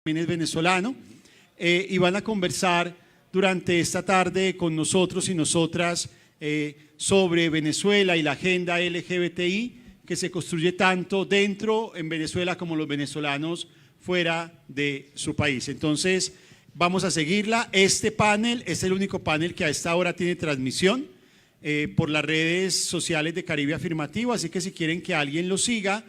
también es venezolano, y van a conversar durante esta tarde con nosotros y nosotras sobre Venezuela y la agenda LGBTI que se construye tanto dentro en Venezuela como los venezolanos fuera de su país. Entonces, vamos a seguirla. Este panel es el único panel que a esta hora tiene transmisión por las redes sociales de Caribe Afirmativo, así que si quieren que alguien lo siga,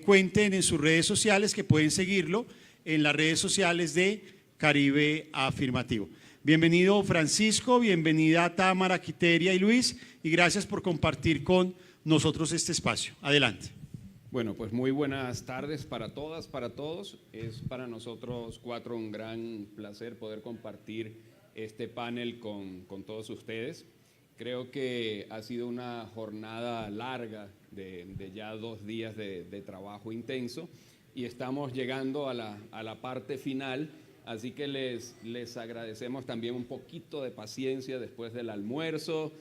cuenten en sus redes sociales que pueden seguirlo en las redes sociales de Caribe Afirmativo. Bienvenido Francisco, bienvenida Tamara, Quiteria y Luis, y gracias por compartir con nosotros este espacio. Adelante. Bueno, pues muy buenas tardes para todas, para todos. Es para nosotros cuatro un gran placer poder compartir este panel con todos ustedes. Creo que ha sido una jornada larga de ya 2 días de trabajo intenso y estamos llegando a la parte final, así que les agradecemos también un poquito de paciencia después del almuerzo,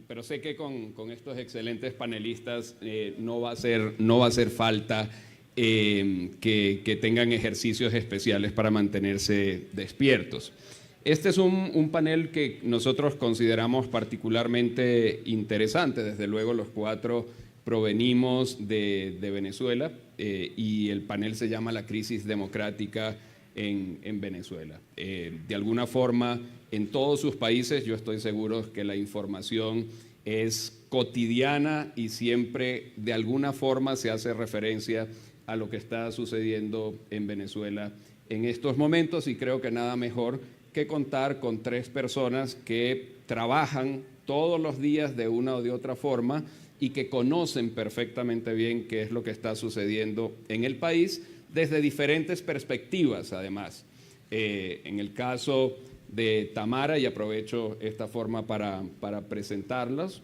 pero sé que con estos excelentes panelistas no va a hacer falta que tengan ejercicios especiales para mantenerse despiertos. Este es un panel que nosotros consideramos particularmente interesante. Desde luego los cuatro provenimos de Venezuela y el panel se llama La crisis democrática en Venezuela. De alguna forma, en todos sus países yo estoy seguro que la información es cotidiana y siempre de alguna forma se hace referencia a lo que está sucediendo en Venezuela en estos momentos, y creo que nada mejor que contar con 3 personas que trabajan todos los días de una o de otra forma y que conocen perfectamente bien qué es lo que está sucediendo en el país desde diferentes perspectivas, además. En el caso de Tamara, y aprovecho esta forma para presentarlos,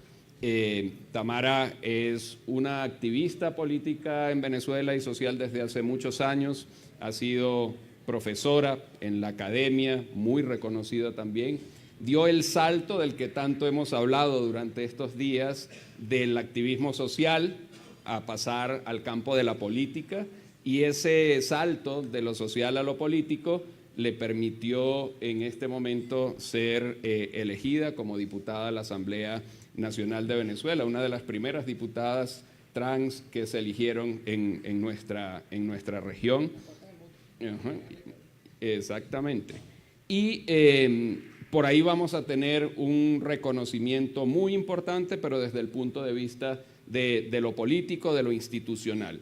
Tamara es una activista política en Venezuela y social desde hace muchos años, ha sido profesora en la academia, muy reconocida también, dio el salto del que tanto hemos hablado durante estos días del activismo social a pasar al campo de la política, y ese salto de lo social a lo político le permitió en este momento ser elegida como diputada a la Asamblea Nacional de Venezuela, una de las primeras diputadas trans que se eligieron en nuestra región. Exactamente. Y por ahí vamos a tener un reconocimiento muy importante, pero desde el punto de vista de lo político, de lo institucional.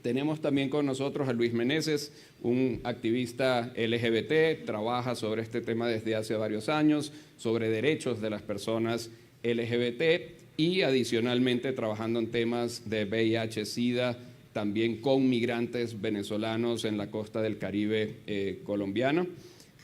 Tenemos también con nosotros a Luis Meneses, un activista LGBT, trabaja sobre este tema desde hace varios años, sobre derechos de las personas LGBT y adicionalmente trabajando en temas de VIH-Sida, también con migrantes venezolanos en la costa del Caribe colombiano.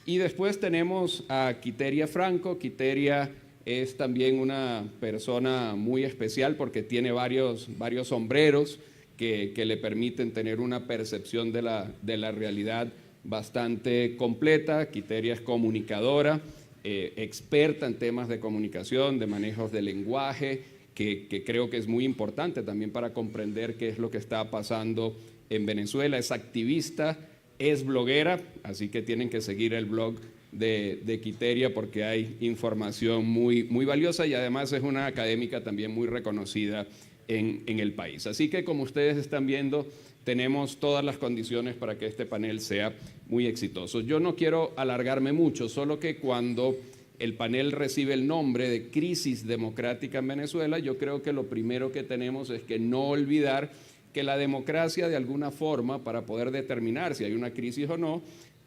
Y después tenemos a Quiteria Franco. Quiteria es también una persona muy especial porque tiene varios sombreros que le permiten tener una percepción de la realidad bastante completa. Quiteria es comunicadora, experta en temas de comunicación, de manejos de lenguaje, que creo que es muy importante también para comprender qué es lo que está pasando en Venezuela. Es activista, es bloguera, así que tienen que seguir el blog de Quiteria porque hay información muy valiosa, y además es una académica también muy reconocida en el país. Así que, como ustedes están viendo, tenemos todas las condiciones para que este panel sea muy exitoso. Yo no quiero alargarme mucho, solo que cuando el panel recibe el nombre de Crisis Democrática en Venezuela, yo creo que lo primero que tenemos es que no olvidar que la democracia, de alguna forma, para poder determinar si hay una crisis o no,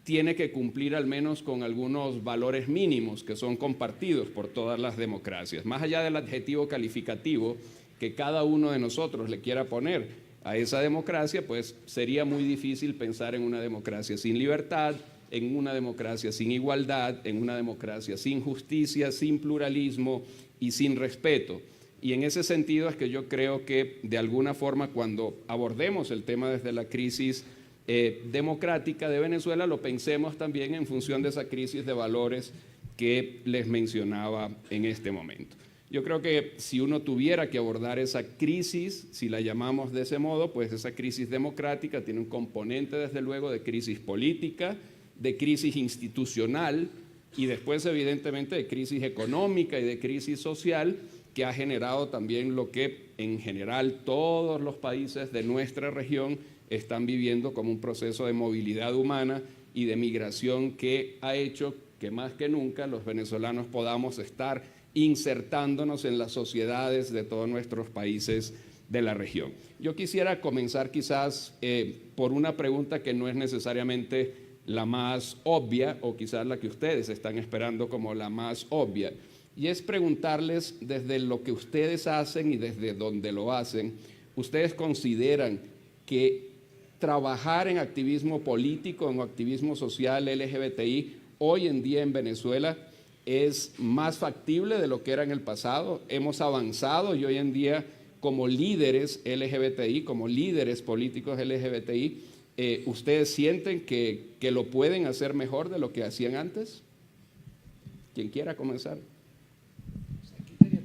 tiene que cumplir al menos con algunos valores mínimos que son compartidos por todas las democracias. Más allá del adjetivo calificativo que cada uno de nosotros le quiera poner a esa democracia, pues sería muy difícil pensar en una democracia sin libertad, en una democracia sin igualdad, en una democracia sin justicia, sin pluralismo y sin respeto. Y en ese sentido es que yo creo que de alguna forma cuando abordemos el tema desde la crisis democrática de Venezuela, lo pensemos también en función de esa crisis de valores que les mencionaba en este momento. Yo creo que si uno tuviera que abordar esa crisis, si la llamamos de ese modo, pues esa crisis democrática tiene un componente, desde luego, de crisis política, de crisis institucional y después, evidentemente, de crisis económica y de crisis social, que ha generado también lo que en general todos los países de nuestra región están viviendo como un proceso de movilidad humana y de migración que ha hecho que más que nunca los venezolanos podamos estar insertándonos en las sociedades de todos nuestros países de la región. Yo quisiera comenzar quizás por una pregunta que no es necesariamente la más obvia, o quizás la que ustedes están esperando como la más obvia, y es preguntarles desde lo que ustedes hacen y desde donde lo hacen, ¿ustedes consideran que trabajar en activismo político, en activismo social LGBTI, hoy en día en Venezuela es más factible de lo que era en el pasado? Hemos avanzado y hoy en día como líderes LGBTI, como líderes políticos LGBTI, ¿ustedes sienten que lo pueden hacer mejor de lo que hacían antes? Quien quiera comenzar.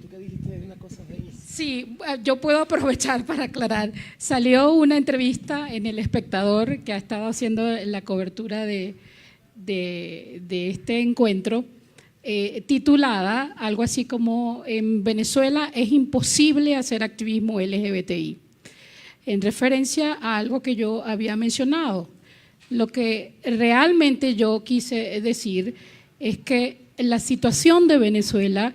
¿Tú qué dijiste? Una cosa de ahí. Sí, yo puedo aprovechar para aclarar. Salió una entrevista en El Espectador que ha estado haciendo la cobertura de este encuentro, titulada algo así como «En Venezuela es imposible hacer activismo LGBTI», en referencia a algo que yo había mencionado. Lo que realmente yo quise decir es que la situación de Venezuela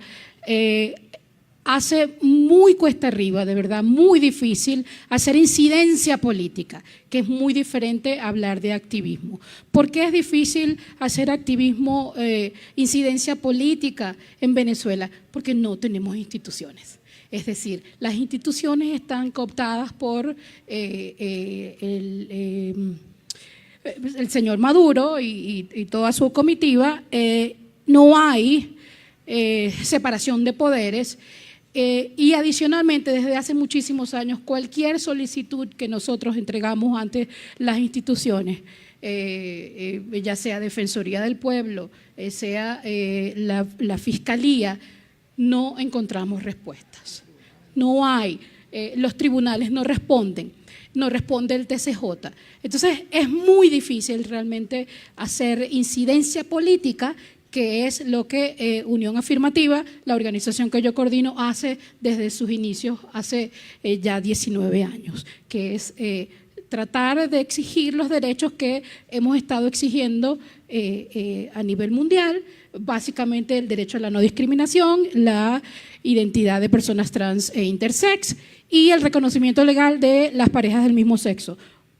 hace muy cuesta arriba, de verdad, muy difícil hacer incidencia política, que es muy diferente a hablar de activismo. ¿Por qué es difícil hacer activismo, incidencia política en Venezuela? Porque no tenemos instituciones. Es decir, las instituciones están cooptadas por el señor Maduro y toda su comitiva. No hay separación de poderes. Y adicionalmente, desde hace muchísimos años, cualquier solicitud que nosotros entregamos ante las instituciones, ya sea Defensoría del Pueblo, sea la Fiscalía, no encontramos respuestas. No hay, los tribunales no responden, no responde el TCJ. Entonces, es muy difícil realmente hacer incidencia política, que es lo que Unión Afirmativa, la organización que yo coordino, hace desde sus inicios, hace ya 19 años, que es tratar de exigir los derechos que hemos estado exigiendo a nivel mundial, básicamente el derecho a la no discriminación, la identidad de personas trans e intersex y el reconocimiento legal de las parejas del mismo sexo.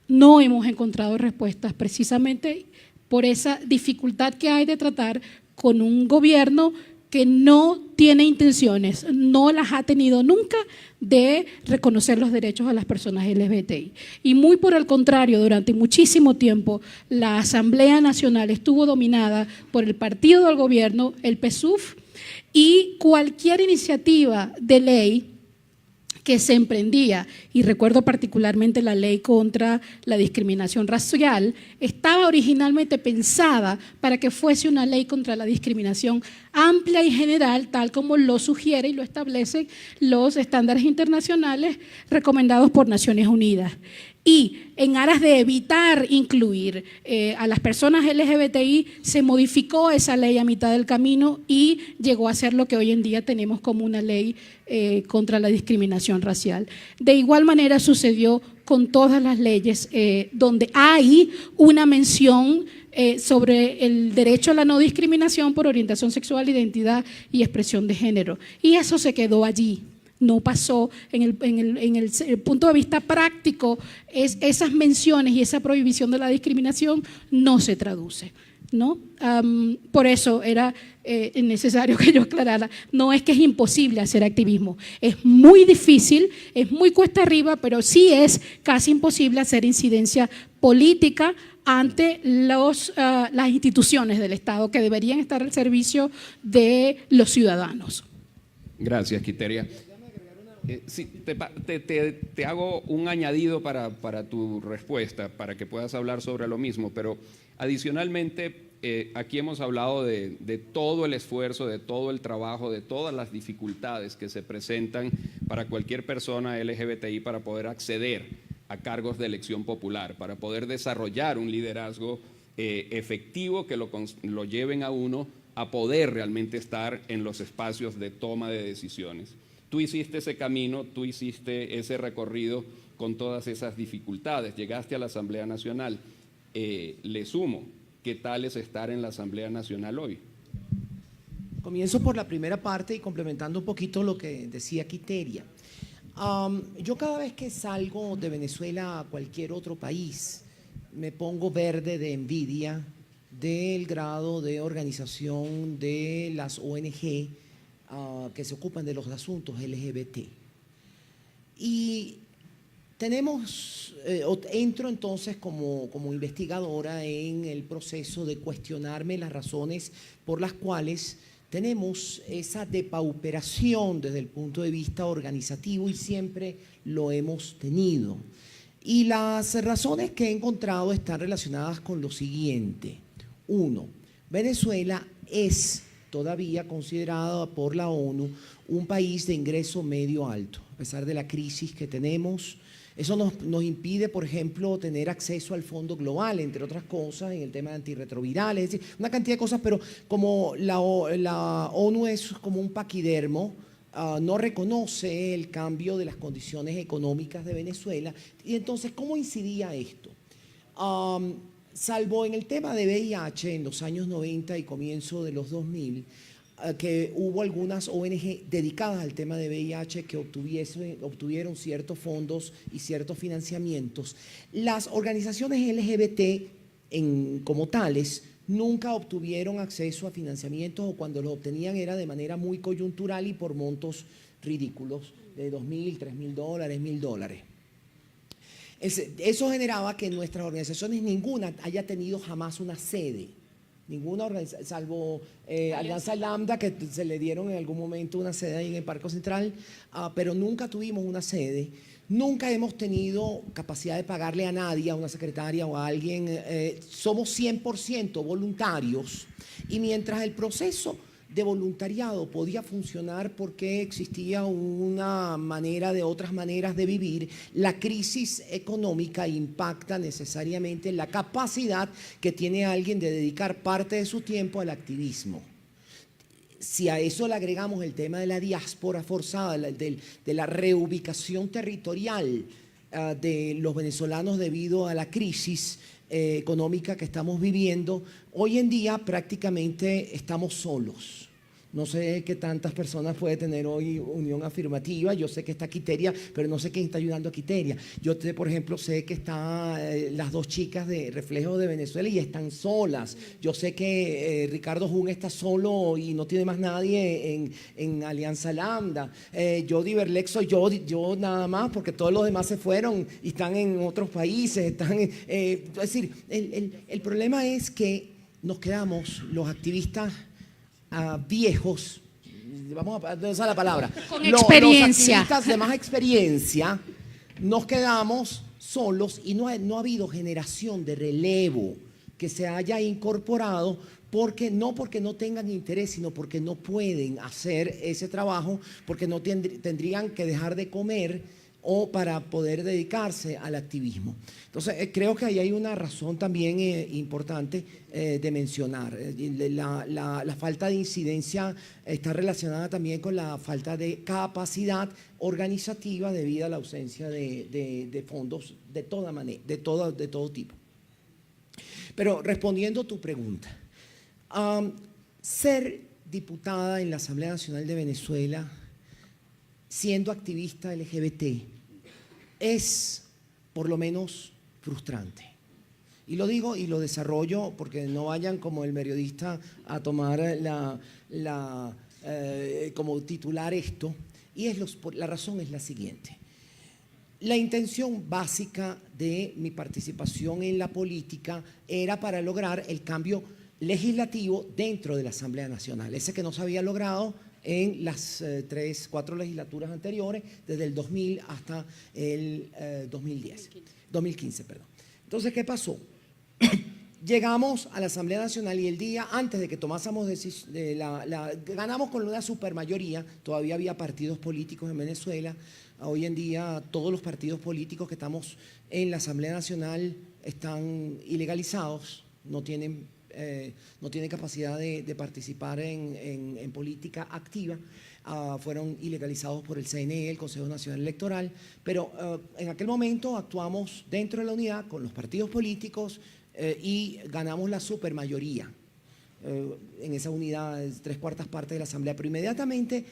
No hemos encontrado respuestas precisamente por esa dificultad que hay de tratar con un gobierno que no tiene intenciones, no las ha tenido nunca, de reconocer los derechos a las personas LGBTI. Y muy por el contrario, durante muchísimo tiempo la Asamblea Nacional estuvo dominada por el partido del gobierno, el PSUV, y cualquier iniciativa de ley que se emprendía, y recuerdo particularmente la ley contra la discriminación racial, estaba originalmente pensada para que fuese una ley contra la discriminación amplia y general, tal como lo sugiere y lo establecen los estándares internacionales recomendados por Naciones Unidas. Y en aras de evitar incluir a las personas LGBTI, se modificó esa ley a mitad del camino y llegó a ser lo que hoy en día tenemos como una ley contra la discriminación racial. De igual manera sucedió con todas las leyes donde hay una mención sobre el derecho a la no discriminación por orientación sexual, identidad y expresión de género. Y eso se quedó allí. No pasó en el punto de vista práctico, esas menciones y esa prohibición de la discriminación no se traduce, ¿no? Por eso era necesario que yo aclarara, no es que es imposible hacer activismo, es muy difícil, es muy cuesta arriba, pero sí es casi imposible hacer incidencia política ante las instituciones del Estado que deberían estar al servicio de los ciudadanos. Gracias, Quiteria. Sí, te hago un añadido para tu respuesta, para que puedas hablar sobre lo mismo, pero Adicionalmente, aquí hemos hablado de todo el esfuerzo, de todo el trabajo, de todas las dificultades que se presentan para cualquier persona LGBTI para poder acceder a cargos de elección popular, para poder desarrollar un liderazgo efectivo que lo lleven a uno a poder realmente estar en los espacios de toma de decisiones. Tú hiciste ese camino, tú hiciste ese recorrido con todas esas dificultades, llegaste a la Asamblea Nacional. Le sumo, ¿qué tal es estar en la Asamblea Nacional hoy? Comienzo por la primera parte y complementando un poquito lo que decía Quiteria. Yo cada vez que salgo de Venezuela a cualquier otro país, me pongo verde de envidia del grado de organización de las ONG que se ocupan de los asuntos LGBT. Y entro entonces como investigadora en el proceso de cuestionarme las razones por las cuales tenemos esa depauperación desde el punto de vista organizativo y siempre lo hemos tenido. Y las razones que he encontrado están relacionadas con lo siguiente. Uno, Venezuela es todavía considerada por la ONU un país de ingreso medio alto, a pesar de la crisis que tenemos. Eso nos impide, por ejemplo, tener acceso al Fondo Global, entre otras cosas, en el tema de antirretrovirales, es decir, una cantidad de cosas, pero como la ONU es como un paquidermo, no reconoce el cambio de las condiciones económicas de Venezuela. Y entonces, ¿cómo incidía esto? Salvo en el tema de VIH en los años 90 y comienzo de los 2000, que hubo algunas ONG dedicadas al tema de VIH que obtuvieron ciertos fondos y ciertos financiamientos. Las organizaciones LGBT como tales nunca obtuvieron acceso a financiamientos, o cuando los obtenían era de manera muy coyuntural y por montos ridículos de $2.000, $3.000, $1.000. Eso generaba que en nuestras organizaciones ninguna haya tenido jamás una sede. Ninguna organización, salvo Alianza Lambda, que se le dieron en algún momento una sede ahí en el Parque Central, pero nunca tuvimos una sede. Nunca hemos tenido capacidad de pagarle a nadie, a una secretaria o a alguien. Somos 100% voluntarios, y mientras el proceso de voluntariado podía funcionar porque existía otras maneras de vivir, la crisis económica impacta necesariamente en la capacidad que tiene alguien de dedicar parte de su tiempo al activismo. Si a eso le agregamos el tema de la diáspora forzada, de la reubicación territorial de los venezolanos debido a la crisis económica que estamos viviendo, hoy en día prácticamente estamos solos. No sé qué tantas personas puede tener hoy Unión Afirmativa. Yo sé que está Quiteria, pero no sé quién está ayudando a Quiteria. Yo, por ejemplo, sé que están las dos chicas de Reflejo de Venezuela y están solas. Yo sé que Ricardo Jun está solo y no tiene más nadie en Alianza Lambda. Yo, Diverlex, soy yo nada más, porque todos los demás se fueron y están en otros países. Es decir, el problema es que nos quedamos los activistas viejos, vamos a usar la palabra, con experiencia. Los activistas de más experiencia, nos quedamos solos y no ha habido generación de relevo que se haya incorporado, no porque no tengan interés, sino porque no pueden hacer ese trabajo, porque no tendrían que dejar de comer o para poder dedicarse al activismo. Entonces, creo que ahí hay una razón también importante de mencionar. La falta de incidencia está relacionada también con la falta de capacidad organizativa debido a la ausencia de fondos de toda manera, de todo tipo. Pero respondiendo a tu pregunta, ser diputada en la Asamblea Nacional de Venezuela, siendo activista LGBT, es por lo menos frustrante. Y lo digo y lo desarrollo porque no vayan como el periodista a tomar como titular esto. Y la razón es la siguiente. La intención básica de mi participación en la política era para lograr el cambio legislativo dentro de la Asamblea Nacional, ese que no se había logrado en las 4 legislaturas anteriores, desde el 2000 hasta el 2015. Entonces, ¿qué pasó? Llegamos a la Asamblea Nacional y el día antes de que tomásemos ganamos con una supermayoría. Todavía había partidos políticos en Venezuela. Hoy en día todos los partidos políticos que estamos en la Asamblea Nacional están ilegalizados, no tienen capacidad de participar en política activa. Fueron ilegalizados por el CNE, el Consejo Nacional Electoral, pero en aquel momento actuamos dentro de la unidad con los partidos políticos y ganamos la supermayoría en esa unidad, 3/4 partes de la Asamblea, pero inmediatamente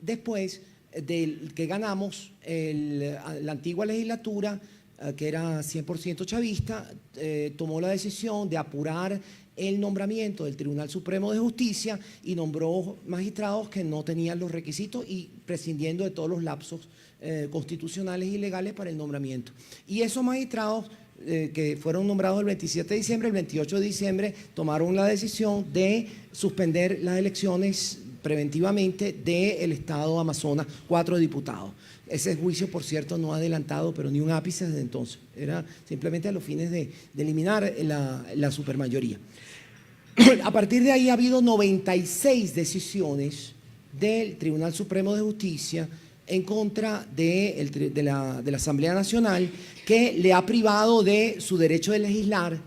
después del que ganamos, la antigua legislatura, que era 100% chavista, tomó la decisión de apurar el nombramiento del Tribunal Supremo de Justicia y nombró magistrados que no tenían los requisitos y prescindiendo de todos los lapsos constitucionales y legales para el nombramiento. Y esos magistrados que fueron nombrados el 27 de diciembre, el 28 de diciembre tomaron la decisión de suspender las elecciones preventivamente del Estado Amazonas, 4 diputados. Ese juicio, por cierto, no ha adelantado, pero ni un ápice desde entonces. Era simplemente a los fines de eliminar la supermayoría. A partir de ahí ha habido 96 decisiones del Tribunal Supremo de Justicia en contra de la Asamblea Nacional, que le ha privado de su derecho de legislar,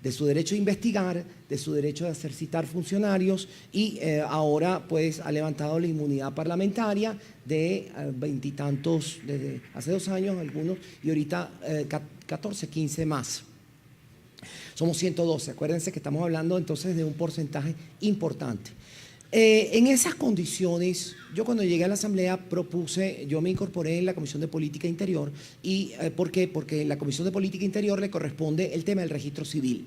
de su derecho de investigar, de su derecho de hacer citar funcionarios y ahora pues ha levantado la inmunidad parlamentaria de 20 y tantos, desde hace 2 años algunos, y ahorita 14, 15 más. Somos 112, acuérdense que estamos hablando entonces de un porcentaje importante. En esas condiciones, yo cuando llegué a la Asamblea yo me incorporé en la Comisión de Política Interior. ¿Y por qué? Porque en la Comisión de Política Interior le corresponde el tema del registro civil.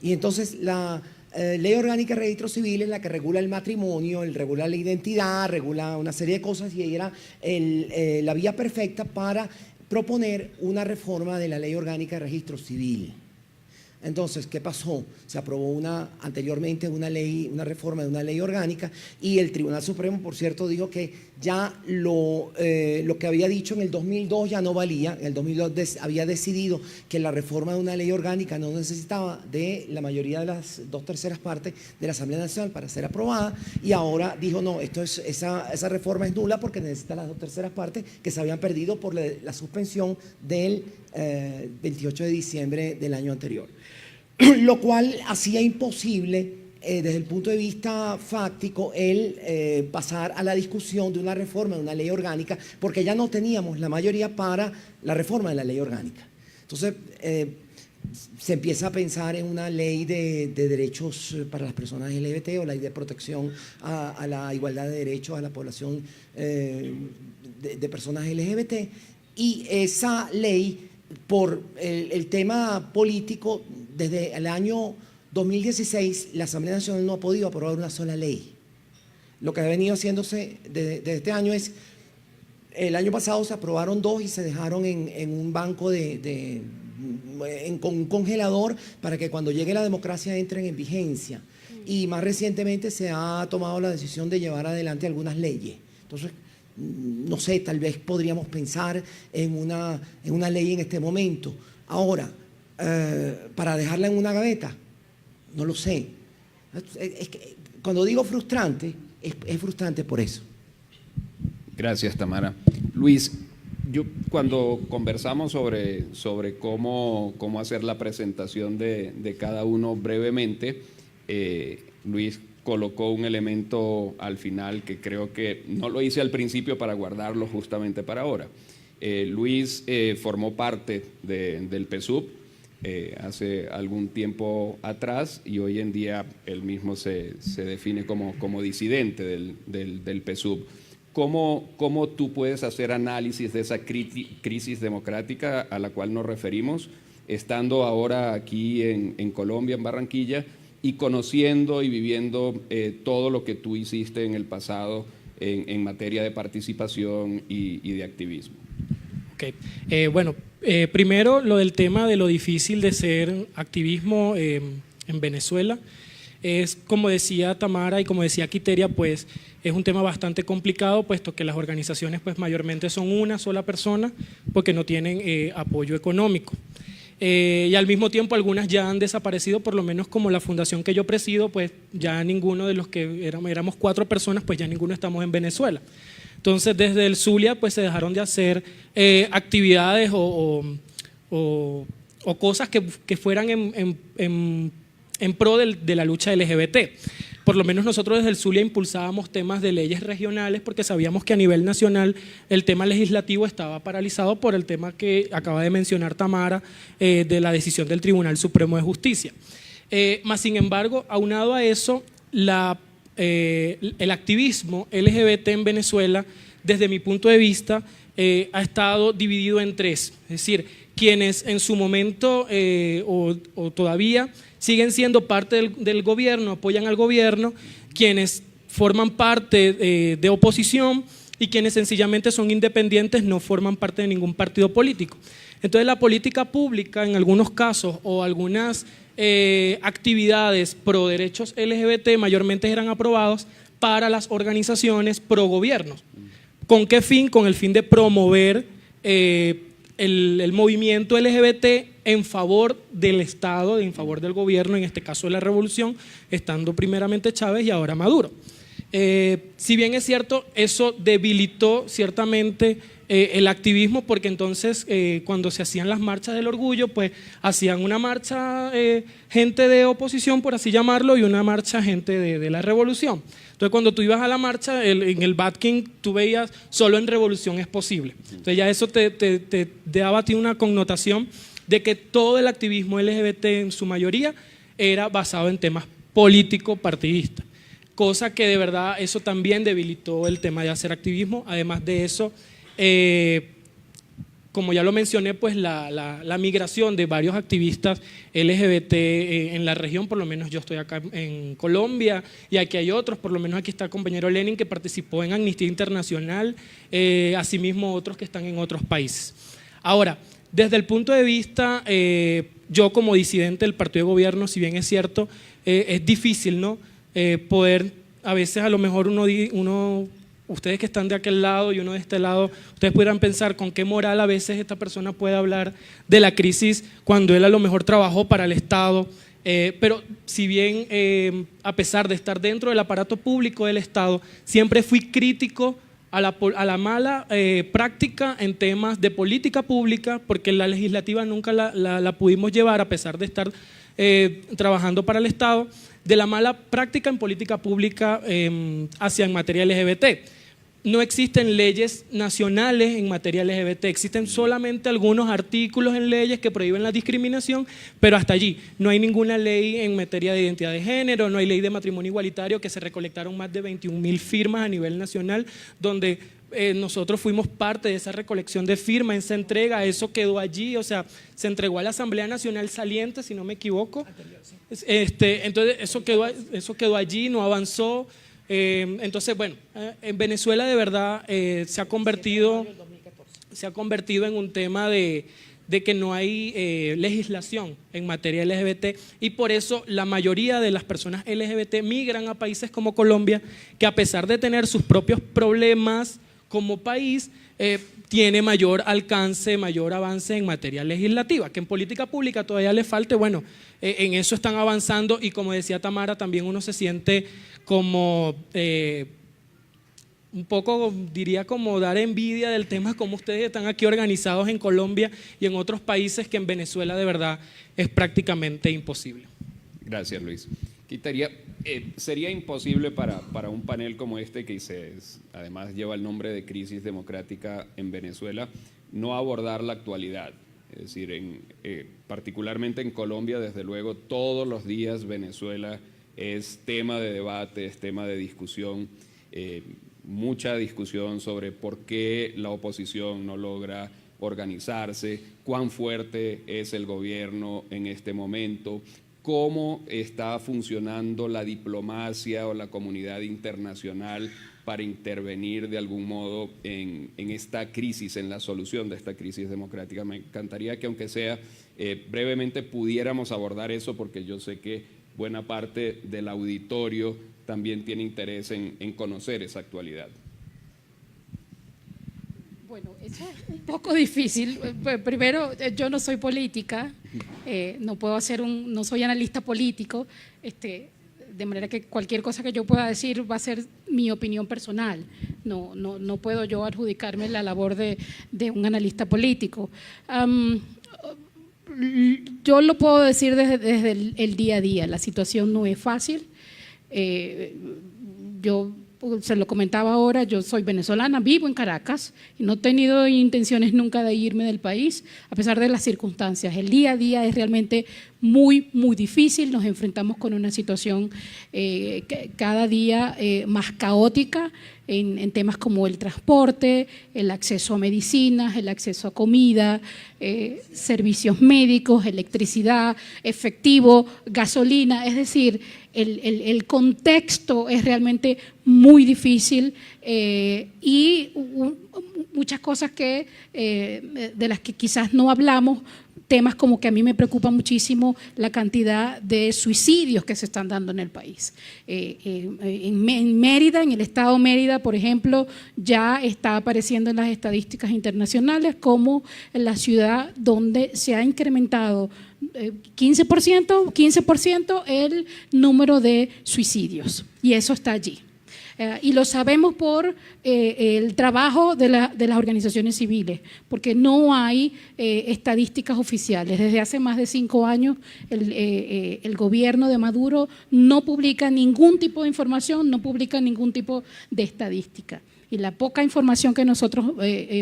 Y entonces la Ley Orgánica de Registro Civil es la que regula el matrimonio, regula la identidad, regula una serie de cosas y era la vía perfecta para proponer una reforma de la Ley Orgánica de Registro Civil. Entonces, ¿qué pasó? Se aprobó anteriormente una reforma de una ley orgánica y el Tribunal Supremo, por cierto, dijo que ya lo que había dicho en el 2002 ya no valía. En el 2002 había decidido que la reforma de una ley orgánica no necesitaba de la mayoría de las 2/3 partes de la Asamblea Nacional para ser aprobada y ahora dijo no, esa reforma es nula porque necesita las 2/3 partes que se habían perdido por la suspensión del 28 de diciembre del año anterior. Lo cual hacía imposible, desde el punto de vista fáctico, pasar a la discusión de una reforma de una ley orgánica, porque ya no teníamos la mayoría para la reforma de la ley orgánica. Entonces, se empieza a pensar en una ley de derechos para las personas LGBT o ley de protección a la igualdad de derechos a la población de personas LGBT, y esa ley, por el tema político, desde el año 2016 la Asamblea Nacional no ha podido aprobar una sola ley. Lo que ha venido haciéndose desde este año es, el año pasado se aprobaron 2 y se dejaron en un banco con un congelador para que cuando llegue la democracia entren en vigencia. Y más recientemente se ha tomado la decisión de llevar adelante algunas leyes. Entonces, no sé, tal vez podríamos pensar en una ley en este momento. Ahora, para dejarla en una gaveta, no lo sé. Es que cuando digo frustrante, es frustrante por eso. Gracias, Tamara. Luis, yo cuando conversamos sobre cómo hacer la presentación de cada uno brevemente, Luis colocó un elemento al final que creo que no lo hice al principio para guardarlo justamente para ahora. Luis formó parte del PSUV hace algún tiempo atrás y hoy en día él mismo se define como disidente del PSUV. ¿Cómo tú puedes hacer análisis de esa crisis democrática a la cual nos referimos, estando ahora aquí en Colombia, en Barranquilla, y conociendo y viviendo todo lo que tú hiciste en el pasado en materia de participación y de activismo? Okay. Bueno, primero lo del tema de lo difícil de ser activismo en Venezuela. Es, como decía Tamara y como decía Quiteria, pues es un tema bastante complicado, puesto que las organizaciones pues mayormente son una sola persona porque no tienen apoyo económico. y al mismo tiempo algunas ya han desaparecido, por lo menos como la fundación que yo presido, pues ya ninguno de los que éramos 4 personas, pues ya ninguno estamos en Venezuela. Entonces desde el Zulia pues se dejaron de hacer actividades o cosas que fueran en pro de la lucha LGBT. Por lo menos nosotros desde el Zulia impulsábamos temas de leyes regionales porque sabíamos que a nivel nacional el tema legislativo estaba paralizado por el tema que acaba de mencionar Tamara de la decisión del Tribunal Supremo de Justicia. Más sin embargo, aunado a eso, el activismo LGBT en Venezuela, desde mi punto de vista, ha estado dividido en 3. Es decir, quienes en su momento o todavía siguen siendo parte del gobierno, apoyan al gobierno, quienes forman parte de oposición y quienes sencillamente son independientes, no forman parte de ningún partido político. Entonces la política pública en algunos casos o algunas actividades pro derechos LGBT mayormente eran aprobados para las organizaciones pro gobiernos. ¿Con qué fin? Con el fin de promover el movimiento LGBT en favor del Estado, en favor del gobierno, en este caso de la revolución, estando primeramente Chávez y ahora Maduro. Si bien es cierto, eso debilitó ciertamente el activismo, porque entonces cuando se hacían las marchas del orgullo, pues hacían una marcha gente de oposición, por así llamarlo, y una marcha gente de la revolución. Entonces cuando tú ibas a la marcha, en el Bad King, tú veías solo en revolución es posible. Entonces ya eso te daba a ti una connotación de que todo el activismo LGBT en su mayoría era basado en temas político-partidistas, cosa que de verdad eso también debilitó el tema de hacer activismo. Además de eso, como ya lo mencioné, pues la migración de varios activistas LGBT en la región, por lo menos yo estoy acá en Colombia y aquí hay otros, por lo menos aquí está el compañero Lenin que participó en Amnistía Internacional, asimismo otros que están en otros países. Ahora, desde el punto de vista, yo como disidente del partido de gobierno, si bien es cierto, es difícil, ¿no? Poder, a veces a lo mejor ustedes que están de aquel lado y uno de este lado, ustedes pudieran pensar con qué moral a veces esta persona puede hablar de la crisis cuando él a lo mejor trabajó para el Estado, pero si bien a pesar de estar dentro del aparato público del Estado, siempre fui crítico a la mala práctica en temas de política pública, porque la legislativa nunca la pudimos llevar a pesar de estar trabajando para el Estado, de la mala práctica en política pública en materia LGBT. No existen leyes nacionales en materia LGBT, existen solamente algunos artículos en leyes que prohíben la discriminación, pero hasta allí. No hay ninguna ley en materia de identidad de género, no hay ley de matrimonio igualitario, que se recolectaron más de 21.000 firmas a nivel nacional, donde nosotros fuimos parte de esa recolección de firmas, esa entrega, eso quedó allí, o sea, se entregó a la Asamblea Nacional saliente, si no me equivoco. Entonces eso quedó allí, no avanzó. Entonces, bueno, en Venezuela de verdad se ha convertido en un tema de que no hay legislación en materia LGBT, y por eso la mayoría de las personas LGBT migran a países como Colombia, que a pesar de tener sus propios problemas como país, tiene mayor alcance, mayor avance en materia legislativa, que en política pública todavía le falte. Bueno, en eso están avanzando, y como decía Tamara, también uno se siente como un poco, diría, como dar envidia del tema, como ustedes están aquí organizados en Colombia y en otros países, que en Venezuela de verdad es prácticamente imposible. Gracias, Luis. Sería imposible para un panel como este, que además lleva el nombre de Crisis Democrática en Venezuela, no abordar la actualidad. Es decir, particularmente en Colombia, desde luego, todos los días Venezuela es tema de debate, es tema de discusión, mucha discusión sobre por qué la oposición no logra organizarse, cuán fuerte es el gobierno en este momento, cómo está funcionando la diplomacia o la comunidad internacional para intervenir de algún modo en esta crisis, en la solución de esta crisis democrática. Me encantaría que, aunque sea brevemente, pudiéramos abordar eso, porque yo sé que buena parte del auditorio también tiene interés en conocer esa actualidad. Bueno, eso es un poco difícil. Primero, yo no soy política, no soy analista político, de manera que cualquier cosa que yo pueda decir va a ser mi opinión personal. No puedo yo adjudicarme la labor de un analista político. Yo lo puedo decir desde el día a día. La situación no es fácil. Yo se lo comentaba ahora, yo soy venezolana, vivo en Caracas y no he tenido intenciones nunca de irme del país, a pesar de las circunstancias. El día a día es realmente muy, muy difícil, nos enfrentamos con una situación cada día más caótica en temas como el transporte, el acceso a medicinas, el acceso a comida, servicios médicos, electricidad, efectivo, gasolina, es decir, el contexto es realmente muy difícil y muchas cosas de las que quizás no hablamos, temas como que a mí me preocupa muchísimo la cantidad de suicidios que se están dando en el país. En Mérida, en el estado de Mérida, por ejemplo, ya está apareciendo en las estadísticas internacionales como la ciudad donde se ha incrementado 15% el número de suicidios, y eso está allí. Y lo sabemos por el trabajo de las organizaciones civiles, porque no hay estadísticas oficiales. Desde hace más de 5 años el gobierno de Maduro no publica ningún tipo de información, no publica ningún tipo de estadística. Y la poca información que nosotros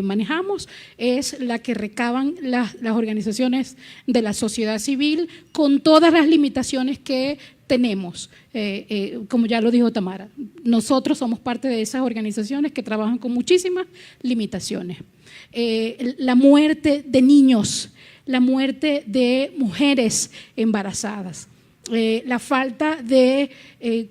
manejamos es la que recaban las organizaciones de la sociedad civil, con todas las limitaciones que tenemos, como ya lo dijo Tamara. Nosotros somos parte de esas organizaciones que trabajan con muchísimas limitaciones. La muerte de niños, la muerte de mujeres embarazadas, la falta de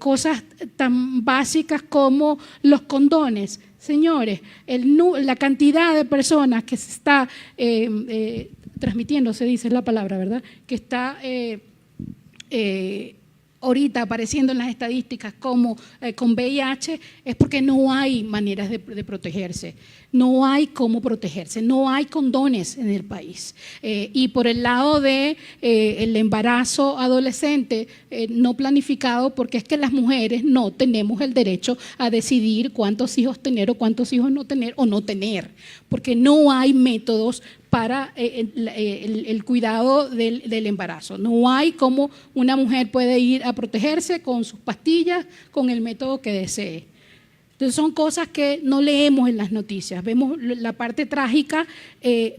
cosas tan básicas como los condones. Señores, la cantidad de personas que se está transmitiendo, se dice la palabra, ¿verdad?, que está ahorita apareciendo en las estadísticas como con VIH, es porque no hay maneras de protegerse, no hay cómo protegerse, no hay condones en el país. Y por el lado de el embarazo adolescente no planificado, porque es que las mujeres no tenemos el derecho a decidir cuántos hijos tener o cuántos hijos no tener o no tener, porque no hay métodos para el cuidado del embarazo. No hay cómo una mujer puede ir a protegerse con sus pastillas, con el método que desee. Entonces son cosas que no leemos en las noticias, vemos la parte trágica,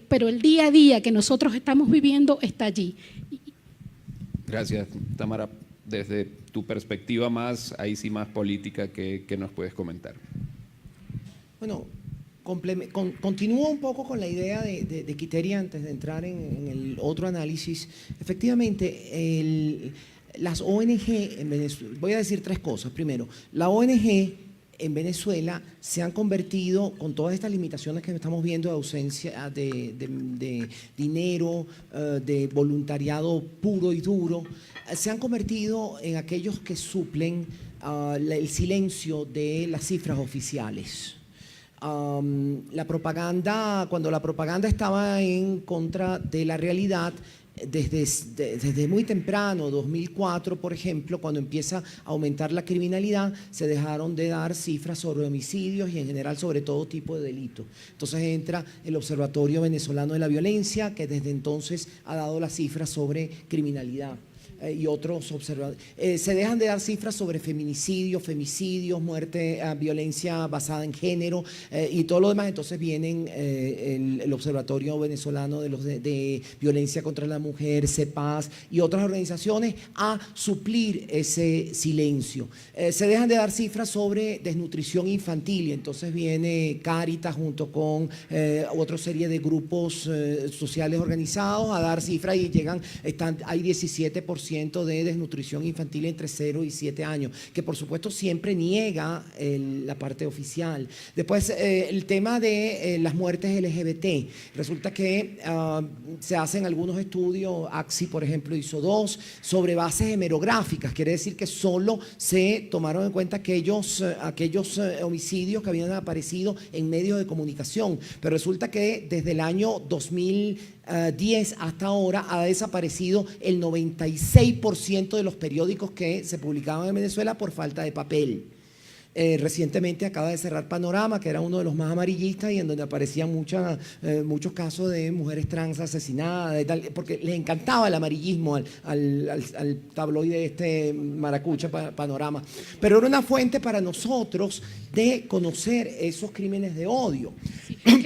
pero el día a día que nosotros estamos viviendo está allí. Gracias, Tamara. Desde tu perspectiva ahí sí más política, ¿qué nos puedes comentar? Bueno, continúo un poco con la idea de Quiteria antes de entrar en el otro análisis. Efectivamente, las ONG en Venezuela, voy a decir 3 cosas. Primero, la ONG en Venezuela se han convertido, con todas estas limitaciones que estamos viendo, de ausencia de dinero, de voluntariado puro y duro, se han convertido en aquellos que suplen el silencio de las cifras oficiales. La propaganda, cuando la propaganda estaba en contra de la realidad, desde muy temprano, 2004 por ejemplo, cuando empieza a aumentar la criminalidad, se dejaron de dar cifras sobre homicidios y en general sobre todo tipo de delito. Entonces entra el Observatorio Venezolano de la Violencia, que desde entonces ha dado las cifras sobre criminalidad. Y otros observadores. Se dejan de dar cifras sobre feminicidios, femicidios, muerte, violencia basada en género y todo lo demás. Entonces vienen el Observatorio Venezolano de Violencia contra la Mujer, CEPAS y otras organizaciones a suplir ese silencio. Se dejan de dar cifras sobre desnutrición infantil y entonces viene Cáritas junto con otra serie de grupos sociales organizados a dar cifras y hay 17% 50% de desnutrición infantil entre 0 y 7 años, que por supuesto siempre niega la parte oficial. Después, el tema de las muertes LGBT. Resulta que se hacen algunos estudios, AXI por ejemplo hizo 2, sobre bases hemerográficas, quiere decir que solo se tomaron en cuenta aquellos homicidios que habían aparecido en medios de comunicación, pero resulta que desde el año 2010 hasta ahora ha desaparecido el 96% de los periódicos que se publicaban en Venezuela por falta de papel. Recientemente acaba de cerrar Panorama, que era uno de los más amarillistas y en donde aparecían muchos casos de mujeres trans asesinadas, y tal, porque les encantaba el amarillismo al tabloide maracucha Panorama. Pero era una fuente para nosotros de conocer esos crímenes de odio.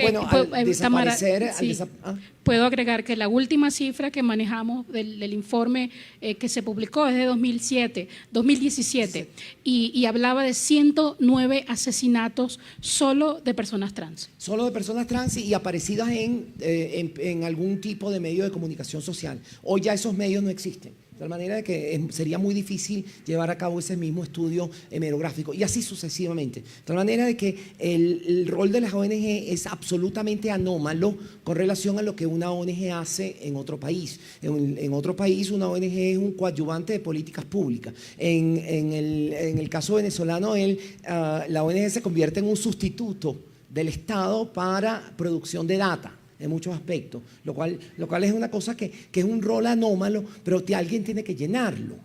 Bueno, al desaparecer... Tamara, puedo agregar que la última cifra que manejamos del informe que se publicó es de 2017 y hablaba de 109 asesinatos solo de personas trans. Solo de personas trans y aparecidas en algún tipo de medio de comunicación social. Hoy ya esos medios no existen. De tal manera que sería muy difícil llevar a cabo ese mismo estudio hemerográfico y así sucesivamente. De tal manera de que el rol de las ONG es absolutamente anómalo con relación a lo que una ONG hace en otro país. En otro país una ONG es un coadyuvante de políticas públicas. En el caso venezolano, la ONG se convierte en un sustituto del Estado para producción de data en muchos aspectos, lo cual es una cosa que es un rol anómalo, pero que alguien tiene que llenarlo.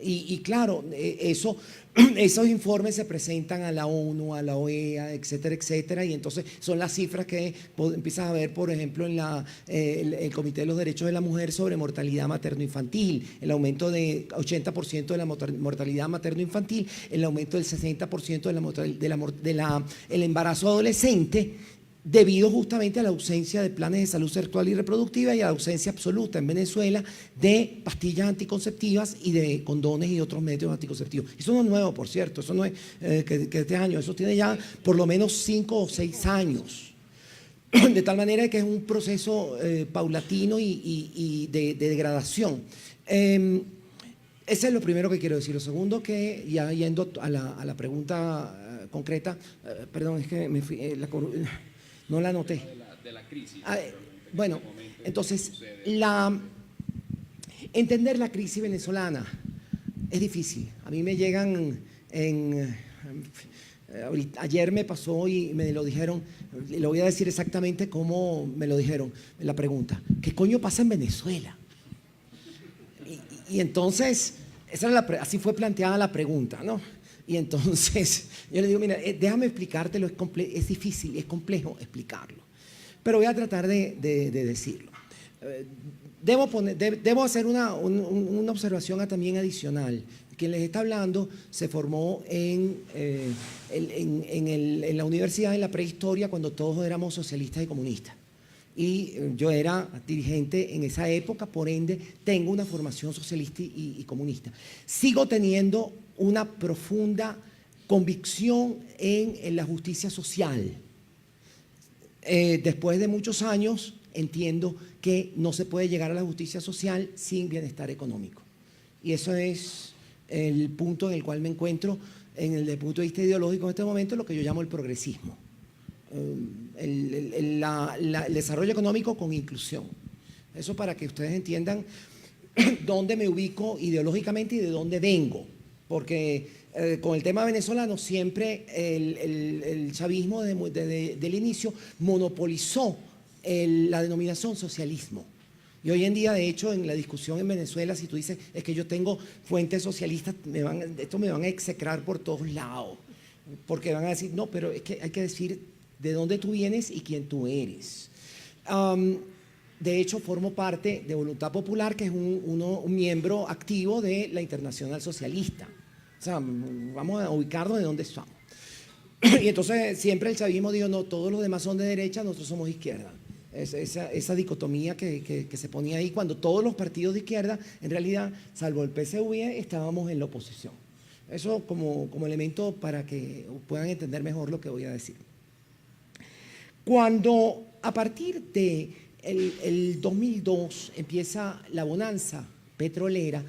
Y claro, esos informes se presentan a la ONU, a la OEA, etcétera, etcétera, y entonces son las cifras que empiezas a ver, por ejemplo, en el Comité de los Derechos de la Mujer sobre mortalidad materno-infantil, el aumento de 80% de la mortalidad materno-infantil, el aumento del 60% del embarazo adolescente, debido justamente a la ausencia de planes de salud sexual y reproductiva y a la ausencia absoluta en Venezuela de pastillas anticonceptivas y de condones y otros métodos anticonceptivos. Eso no es nuevo, por cierto, eso no es que este año, eso tiene ya por lo menos 5 o 6 años. De tal manera que es un proceso paulatino y de degradación. Ese es lo primero que quiero decir. Lo segundo, que ya yendo a la pregunta concreta, perdón, es que me fui, no la anoté. De la crisis. Bueno, entonces, entender la crisis venezolana es difícil. A mí me llegan ayer me pasó y me lo dijeron, le voy a decir exactamente cómo me lo dijeron, la pregunta: ¿qué coño pasa en Venezuela? Y entonces, así fue planteada la pregunta, ¿no? Y entonces yo le digo, mira, déjame explicártelo, es difícil, es complejo explicarlo, pero voy a tratar de decirlo. Debo hacer una observación también adicional. Quien les está hablando se formó en la universidad en la prehistoria, cuando todos éramos socialistas y comunistas. Y yo era dirigente en esa época, por ende tengo una formación socialista y comunista. Sigo teniendo una profunda convicción en la justicia social. Después de muchos años entiendo que no se puede llegar a la justicia social sin bienestar económico. Y eso es el punto en el cual me encuentro desde el punto de vista ideológico en este momento, lo que yo llamo el progresismo. El desarrollo económico con inclusión. Eso para que ustedes entiendan dónde me ubico ideológicamente y de dónde vengo. Porque con el tema venezolano siempre el chavismo del inicio monopolizó la denominación socialismo. Y hoy en día, de hecho, en la discusión en Venezuela, si tú dices, es que yo tengo fuentes socialistas, me van a execrar por todos lados. Porque van a decir, no, pero es que hay que decir de dónde tú vienes y quién tú eres. De hecho, formo parte de Voluntad Popular, que es un miembro activo de la Internacional Socialista. O sea, vamos a ubicarnos de dónde estamos. Y entonces siempre el chavismo dijo, no, todos los demás son de derecha, nosotros somos de izquierda. Esa dicotomía que se ponía ahí, cuando todos los partidos de izquierda, en realidad, salvo el PSV, estábamos en la oposición. Eso como elemento para que puedan entender mejor lo que voy a decir. Cuando a partir de el 2002 empieza la bonanza petrolera,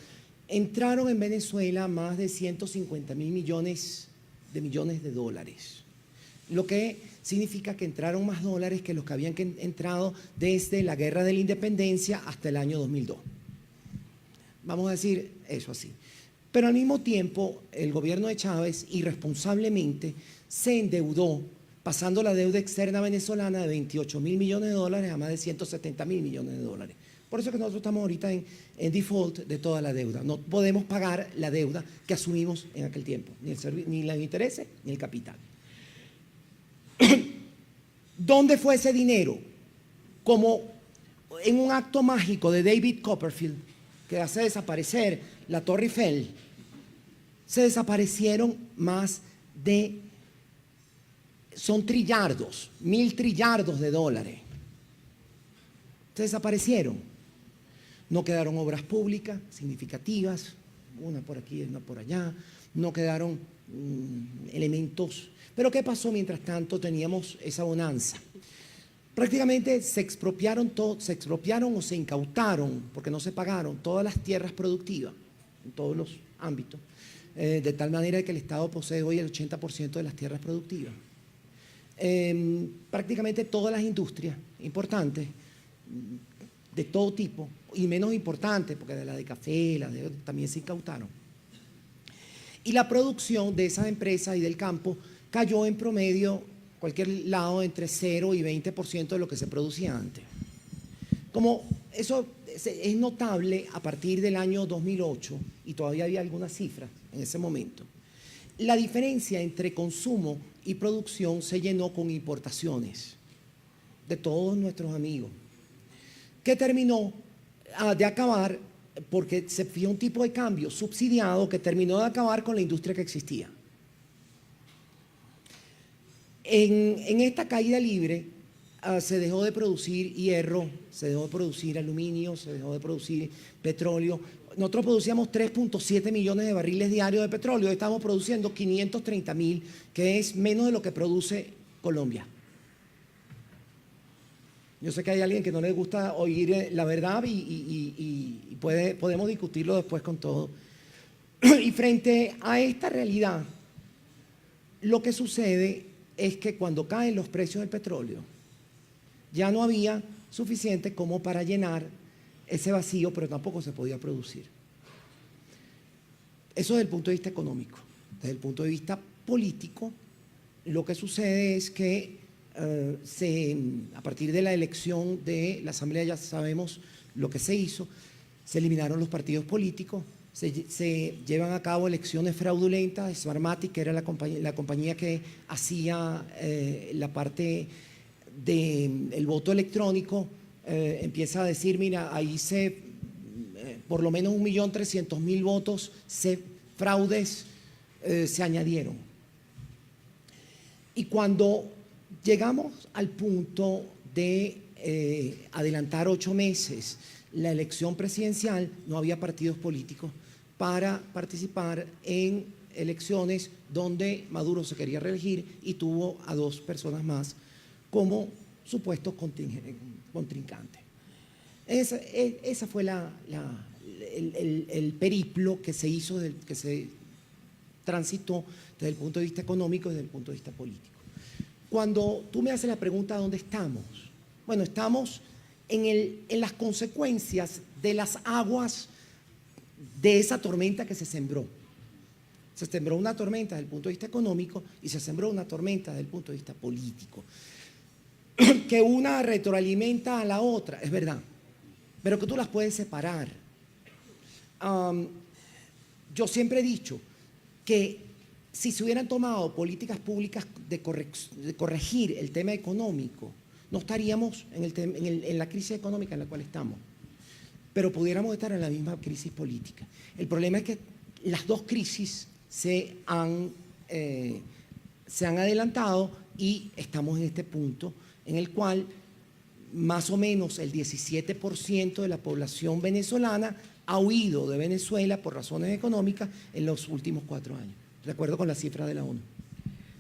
entraron en Venezuela más de 150.000 millones de dólares, lo que significa que entraron más dólares que los que habían entrado desde la Guerra de la Independencia hasta el año 2002. Vamos a decir eso así. Pero al mismo tiempo, el gobierno de Chávez irresponsablemente se endeudó, pasando la deuda externa venezolana de 28.000 millones de dólares a más de 170.000 millones de dólares. Por eso que nosotros estamos ahorita en default de toda la deuda. No podemos pagar la deuda que asumimos en aquel tiempo, ni los intereses ni el capital. ¿Dónde fue ese dinero? Como en un acto mágico de David Copperfield, que hace desaparecer la Torre Eiffel, se desaparecieron son trillardos, 1.000 trillardos de dólares. Se desaparecieron. No quedaron obras públicas significativas, una por aquí, una por allá, no quedaron elementos. Pero ¿qué pasó mientras tanto teníamos esa bonanza? Prácticamente se expropiaron o se incautaron, porque no se pagaron, todas las tierras productivas, en todos los ámbitos, de tal manera que el Estado posee hoy el 80% de las tierras productivas. Prácticamente todas las industrias importantes, de todo tipo, y menos importantes, porque de la de café, también se incautaron. Y la producción de esas empresas y del campo cayó en promedio, cualquier lado, entre 0 y 20% de lo que se producía antes. Como eso es notable a partir del año 2008, y todavía había algunas cifras en ese momento, la diferencia entre consumo y producción se llenó con importaciones de todos nuestros amigos, que terminó de acabar, porque se fijó un tipo de cambio subsidiado que terminó de acabar con la industria que existía. En esta caída libre se dejó de producir hierro, se dejó de producir aluminio, se dejó de producir petróleo. Nosotros producíamos 3.7 millones de barriles diarios de petróleo, estamos produciendo 530.000, que es menos de lo que produce Colombia. Yo sé que hay alguien que no le gusta oír la verdad y podemos discutirlo después con todo. Y frente a esta realidad, lo que sucede es que cuando caen los precios del petróleo, ya no había suficiente como para llenar ese vacío, pero tampoco se podía producir. Eso desde el punto de vista económico. Desde el punto de vista político, lo que sucede es que a partir de la elección de la Asamblea, ya sabemos lo que se hizo, se eliminaron los partidos políticos, se llevan a cabo elecciones fraudulentas. Smartmatic, que era la compañía que hacía la parte del voto electrónico, empieza a decir, mira, ahí por lo menos 1.300.000 votos fraudes se añadieron. Y cuando llegamos al punto de adelantar 8 meses la elección presidencial, no había partidos políticos para participar en elecciones donde Maduro se quería reelegir y tuvo a 2 personas más como supuestos contrincantes. Esa fue el periplo que se hizo, que se transitó desde el punto de vista económico y desde el punto de vista político. Cuando tú me haces la pregunta ¿dónde estamos? Bueno, estamos en las consecuencias de las aguas de esa tormenta que se sembró. Se sembró una tormenta desde el punto de vista económico y se sembró una tormenta desde el punto de vista político. Que una retroalimenta a la otra, es verdad, pero que tú las puedes separar. Yo siempre he dicho que si se hubieran tomado políticas públicas de corregir el tema económico, no estaríamos en la crisis económica en la cual estamos, pero pudiéramos estar en la misma crisis política. El problema es que las dos crisis se han adelantado y estamos en este punto en el cual más o menos el 17% de la población venezolana ha huido de Venezuela por razones económicas en los últimos 4 años, de acuerdo con la cifra de la ONU.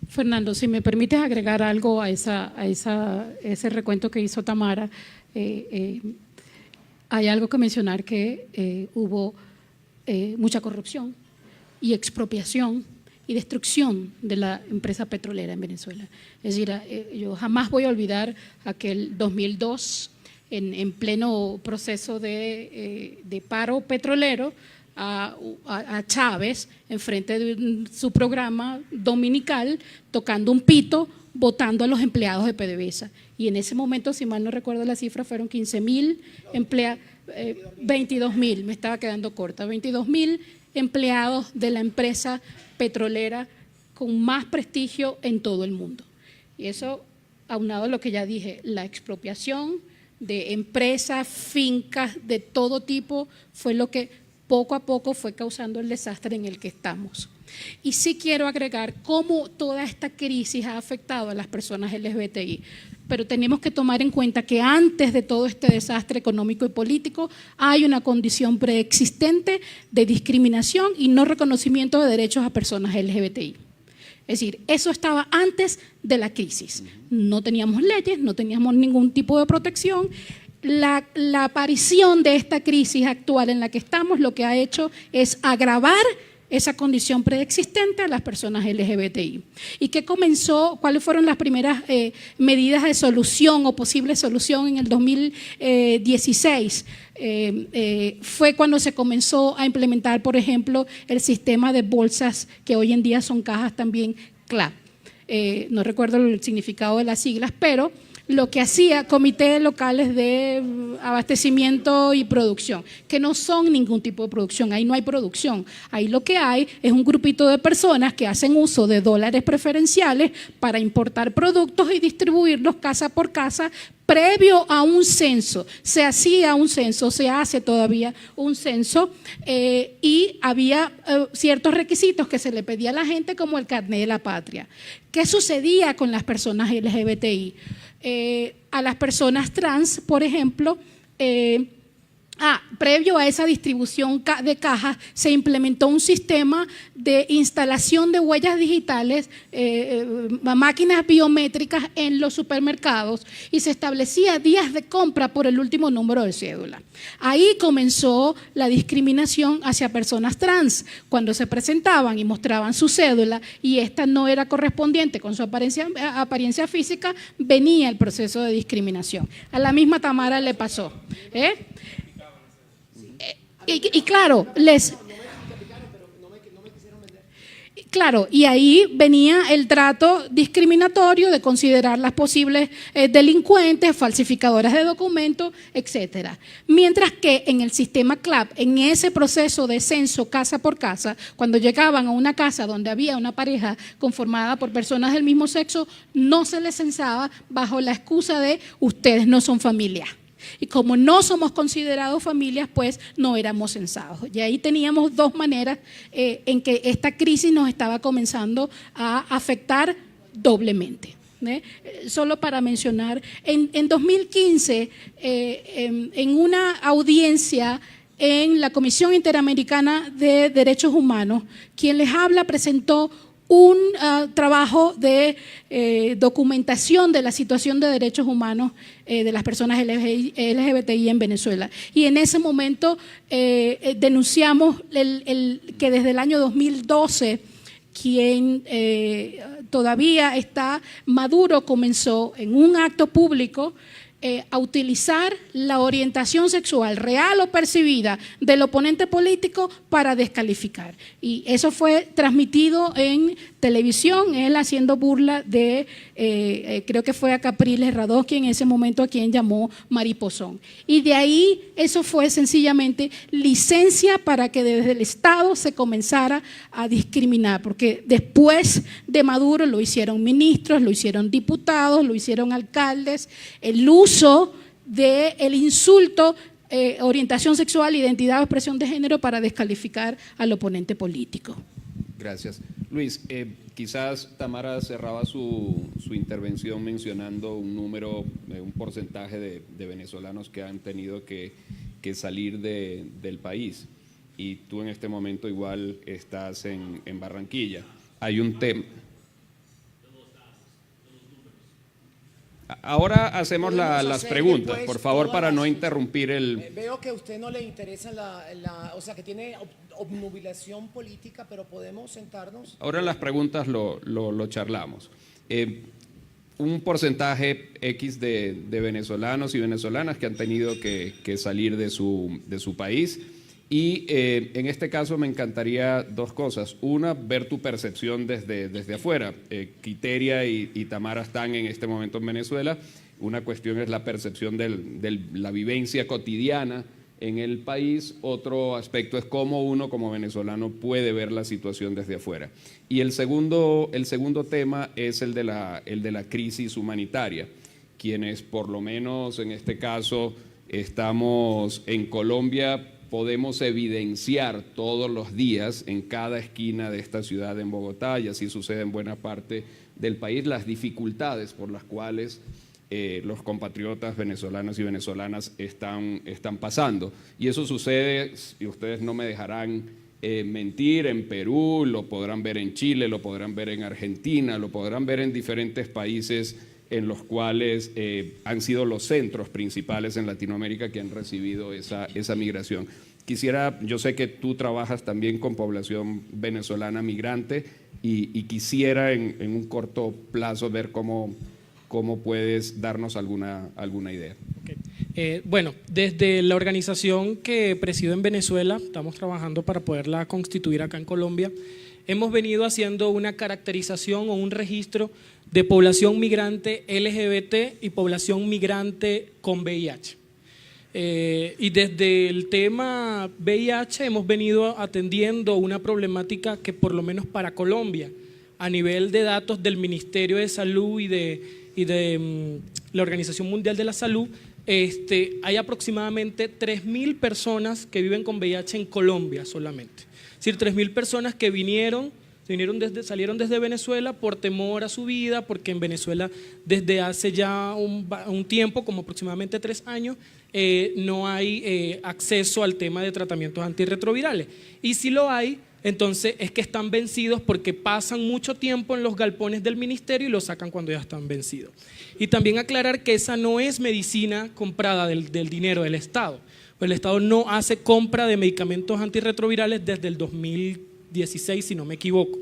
Fernando, si me permites agregar algo a ese recuento que hizo Tamara, hay algo que mencionar, que hubo mucha corrupción y expropiación y destrucción de la empresa petrolera en Venezuela. Es decir, yo jamás voy a olvidar aquel 2002, en pleno proceso de paro petrolero, a Chávez enfrente de su programa dominical, tocando un pito, votando a los empleados de PDVSA. Y en ese momento, si mal no recuerdo la cifra, fueron 15.000 empleados, 22.000, me estaba quedando corta, 22.000 empleados de la empresa petrolera con más prestigio en todo el mundo. Y eso, aunado a lo que ya dije, la expropiación de empresas, fincas de todo tipo, fue lo que poco a poco fue causando el desastre en el que estamos. Y sí quiero agregar cómo toda esta crisis ha afectado a las personas LGBTI, pero tenemos que tomar en cuenta que antes de todo este desastre económico y político hay una condición preexistente de discriminación y no reconocimiento de derechos a personas LGBTI. Es decir, eso estaba antes de la crisis. No teníamos leyes, no teníamos ningún tipo de protección. La aparición de esta crisis actual en la que estamos lo que ha hecho es agravar esa condición preexistente a las personas LGBTI. ¿Y qué comenzó? ¿Cuáles fueron las primeras medidas de solución o posible solución en el 2016? Fue cuando se comenzó a implementar, por ejemplo, el sistema de bolsas que hoy en día son cajas también CLAP. No recuerdo el significado de las siglas, pero lo que hacía comités locales de abastecimiento y producción, que no son ningún tipo de producción, ahí no hay producción, ahí lo que hay es un grupito de personas que hacen uso de dólares preferenciales para importar productos y distribuirlos casa por casa previo a un censo. Se hacía un censo, se hace todavía un censo y había ciertos requisitos que se le pedía a la gente como el carnet de la patria. ¿Qué sucedía con las personas LGBTI? A las personas trans, por ejemplo, previo a esa distribución de cajas, se implementó un sistema de instalación de huellas digitales, máquinas biométricas en los supermercados y se establecía días de compra por el último número de cédula. Ahí comenzó la discriminación hacia personas trans. Cuando se presentaban y mostraban su cédula y esta no era correspondiente con su apariencia física, venía el proceso de discriminación. A la misma Tamara le pasó. Y claro, claro, y ahí venía el trato discriminatorio de considerar las posibles delincuentes, falsificadoras de documentos, etcétera. Mientras que en el sistema CLAP, en ese proceso de censo casa por casa, cuando llegaban a una casa donde había una pareja conformada por personas del mismo sexo, no se les censaba bajo la excusa de ustedes no son familia. Y como no somos considerados familias, pues no éramos censados. Y ahí teníamos dos maneras en que esta crisis nos estaba comenzando a afectar doblemente. Solo para mencionar, en 2015, en una audiencia en la Comisión Interamericana de Derechos Humanos, quien les habla presentó un trabajo de documentación de la situación de derechos humanos de las personas LGBTI en Venezuela. Y en ese momento denunciamos que desde el año 2012, quien todavía está Maduro comenzó en un acto público a utilizar la orientación sexual real o percibida del oponente político para descalificar. Y eso fue transmitido en televisión, él haciendo burla de, creo que fue a Capriles Radosky en ese momento, a quien llamó mariposón. Y de ahí eso fue sencillamente licencia para que desde el Estado se comenzara a discriminar, porque después de Maduro lo hicieron ministros, lo hicieron diputados, lo hicieron alcaldes, el uso del insulto, orientación sexual, identidad o expresión de género para descalificar al oponente político. Gracias. Luis, quizás Tamara cerraba su intervención mencionando un número, un porcentaje de venezolanos que han tenido que salir del país, y tú en este momento igual estás en Barranquilla. Hay un tema. Ahora hacemos Podemos las hacer preguntas, después por favor, todas para las- no interrumpir el... Veo que a usted no le interesa o sea, que tiene obnubilación política, pero podemos sentarnos. Ahora en las preguntas lo charlamos. Un porcentaje X de venezolanos y venezolanas que han tenido que salir de su país. Y en este caso me encantaría dos cosas. Una, ver tu percepción desde afuera. Quiteria y Tamara están en este momento en Venezuela. Una cuestión es la percepción de la vivencia cotidiana en el país. Otro aspecto es cómo uno como venezolano puede ver la situación desde afuera. Y el segundo tema es el de la crisis humanitaria. Quienes por lo menos en este caso estamos en Colombia, podemos evidenciar todos los días en cada esquina de esta ciudad en Bogotá, y así sucede en buena parte del país, las dificultades por las cuales los compatriotas venezolanos y venezolanas están pasando. Y eso sucede, y ustedes no me dejarán mentir, en Perú, lo podrán ver en Chile, lo podrán ver en Argentina, lo podrán ver en diferentes países en los cuales han sido los centros principales en Latinoamérica que han recibido esa migración. Yo sé que tú trabajas también con población venezolana migrante y quisiera en un corto plazo ver cómo puedes darnos alguna idea. Okay. Bueno, desde la organización que presido en Venezuela, estamos trabajando para poderla constituir acá en Colombia, hemos venido haciendo una caracterización o un registro de población migrante LGBT y población migrante con VIH. Y desde el tema VIH hemos venido atendiendo una problemática que por lo menos para Colombia, a nivel de datos del Ministerio de Salud y de la Organización Mundial de la Salud, hay aproximadamente 3.000 personas que viven con VIH en Colombia solamente. Es decir, 3.000 personas que salieron desde Venezuela por temor a su vida, porque en Venezuela desde hace ya un tiempo, como aproximadamente 3 años, no hay acceso al tema de tratamientos antirretrovirales. Y si lo hay, entonces es que están vencidos porque pasan mucho tiempo en los galpones del ministerio y los sacan cuando ya están vencidos. Y también aclarar que esa no es medicina comprada del dinero del Estado. Pues el Estado no hace compra de medicamentos antirretrovirales desde el 2016, si no me equivoco.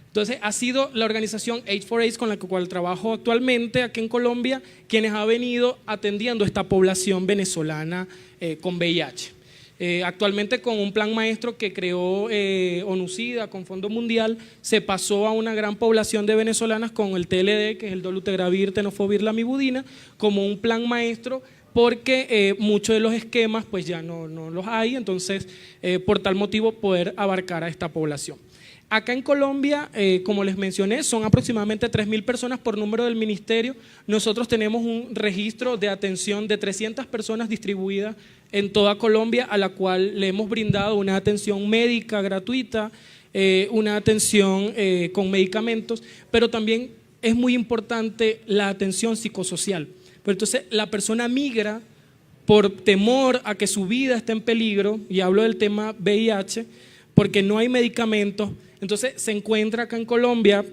Entonces ha sido la organización AIDS4AIDS con la cual trabajo actualmente aquí en Colombia quienes ha venido atendiendo esta población venezolana con VIH. Actualmente con un plan maestro que creó ONUCIDA con Fondo Mundial, se pasó a una gran población de venezolanas con el TLD, que es el dolutegravir, tenofovir, lamivudina, como un plan maestro, porque muchos de los esquemas pues ya no los hay, entonces por tal motivo poder abarcar a esta población. Acá en Colombia, como les mencioné, son aproximadamente 3.000 personas por número del ministerio. Nosotros tenemos un registro de atención de 300 personas distribuidas en toda Colombia, a la cual le hemos brindado una atención médica gratuita, una atención con medicamentos, pero también es muy importante la atención psicosocial. Pero entonces la persona migra por temor a que su vida esté en peligro, y hablo del tema VIH, porque no hay medicamentos. Entonces se encuentra acá en Colombia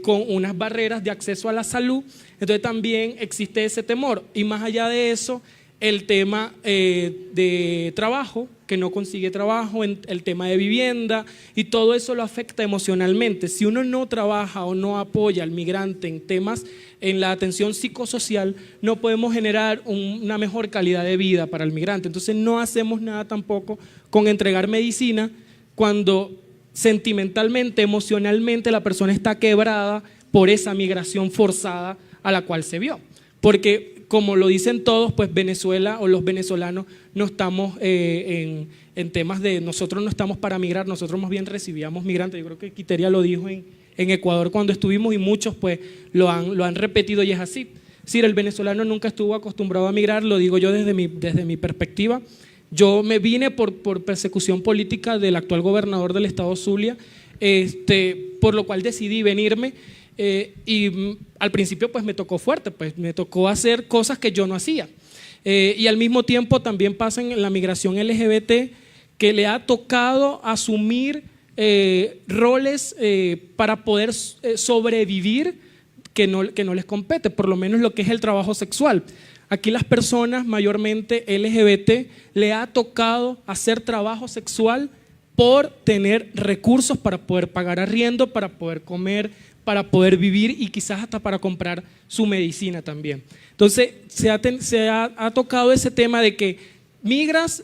con unas barreras de acceso a la salud, entonces también existe ese temor. Y más allá de eso, el tema de trabajo, que no consigue trabajo, el tema de vivienda, y todo eso lo afecta emocionalmente. Si uno no trabaja o no apoya al migrante en temas, en la atención psicosocial, no podemos generar una mejor calidad de vida para el migrante. Entonces no hacemos nada tampoco con entregar medicina cuando sentimentalmente, emocionalmente la persona está quebrada por esa migración forzada a la cual se vio. Porque como lo dicen todos, pues Venezuela o los venezolanos no estamos en temas de, nosotros no estamos para migrar, nosotros más bien recibíamos migrantes. Yo creo que Quiteria lo dijo en Ecuador cuando estuvimos, y muchos pues lo han repetido, y es así. Es decir, el venezolano nunca estuvo acostumbrado a migrar, lo digo yo desde mi perspectiva. Yo me vine por persecución política del actual gobernador del estado Zulia, por lo cual decidí venirme, y al principio pues me tocó fuerte, pues me tocó hacer cosas que yo no hacía. Y al mismo tiempo también pasa en la migración LGBT, que le ha tocado asumir roles para poder sobrevivir que no les compete, por lo menos lo que es el trabajo sexual. Aquí las personas mayormente LGBT le ha tocado hacer trabajo sexual por tener recursos para poder pagar arriendo, para poder comer, para poder vivir y quizás hasta para comprar su medicina también. Entonces se ha tocado ese tema de que migras,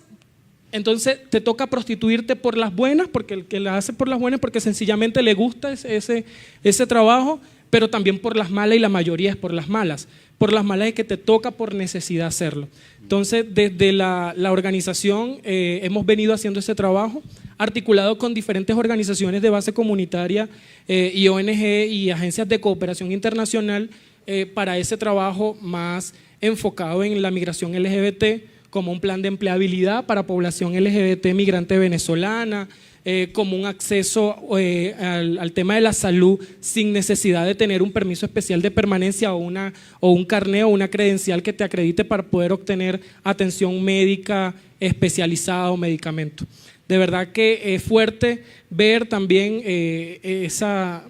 entonces te toca prostituirte por las buenas, porque el que la hace por las buenas porque sencillamente le gusta ese trabajo, pero también por las malas, y la mayoría es por las malas. Por las malas es que te toca por necesidad hacerlo. Entonces, desde la organización hemos venido haciendo ese trabajo, articulado con diferentes organizaciones de base comunitaria y ONG y agencias de cooperación internacional para ese trabajo más enfocado en la migración LGBT, como un plan de empleabilidad para población LGBT migrante venezolana, como un acceso al tema de la salud sin necesidad de tener un permiso especial de permanencia o un carnet o una credencial que te acredite para poder obtener atención médica especializada o medicamento. De verdad que es fuerte ver también esa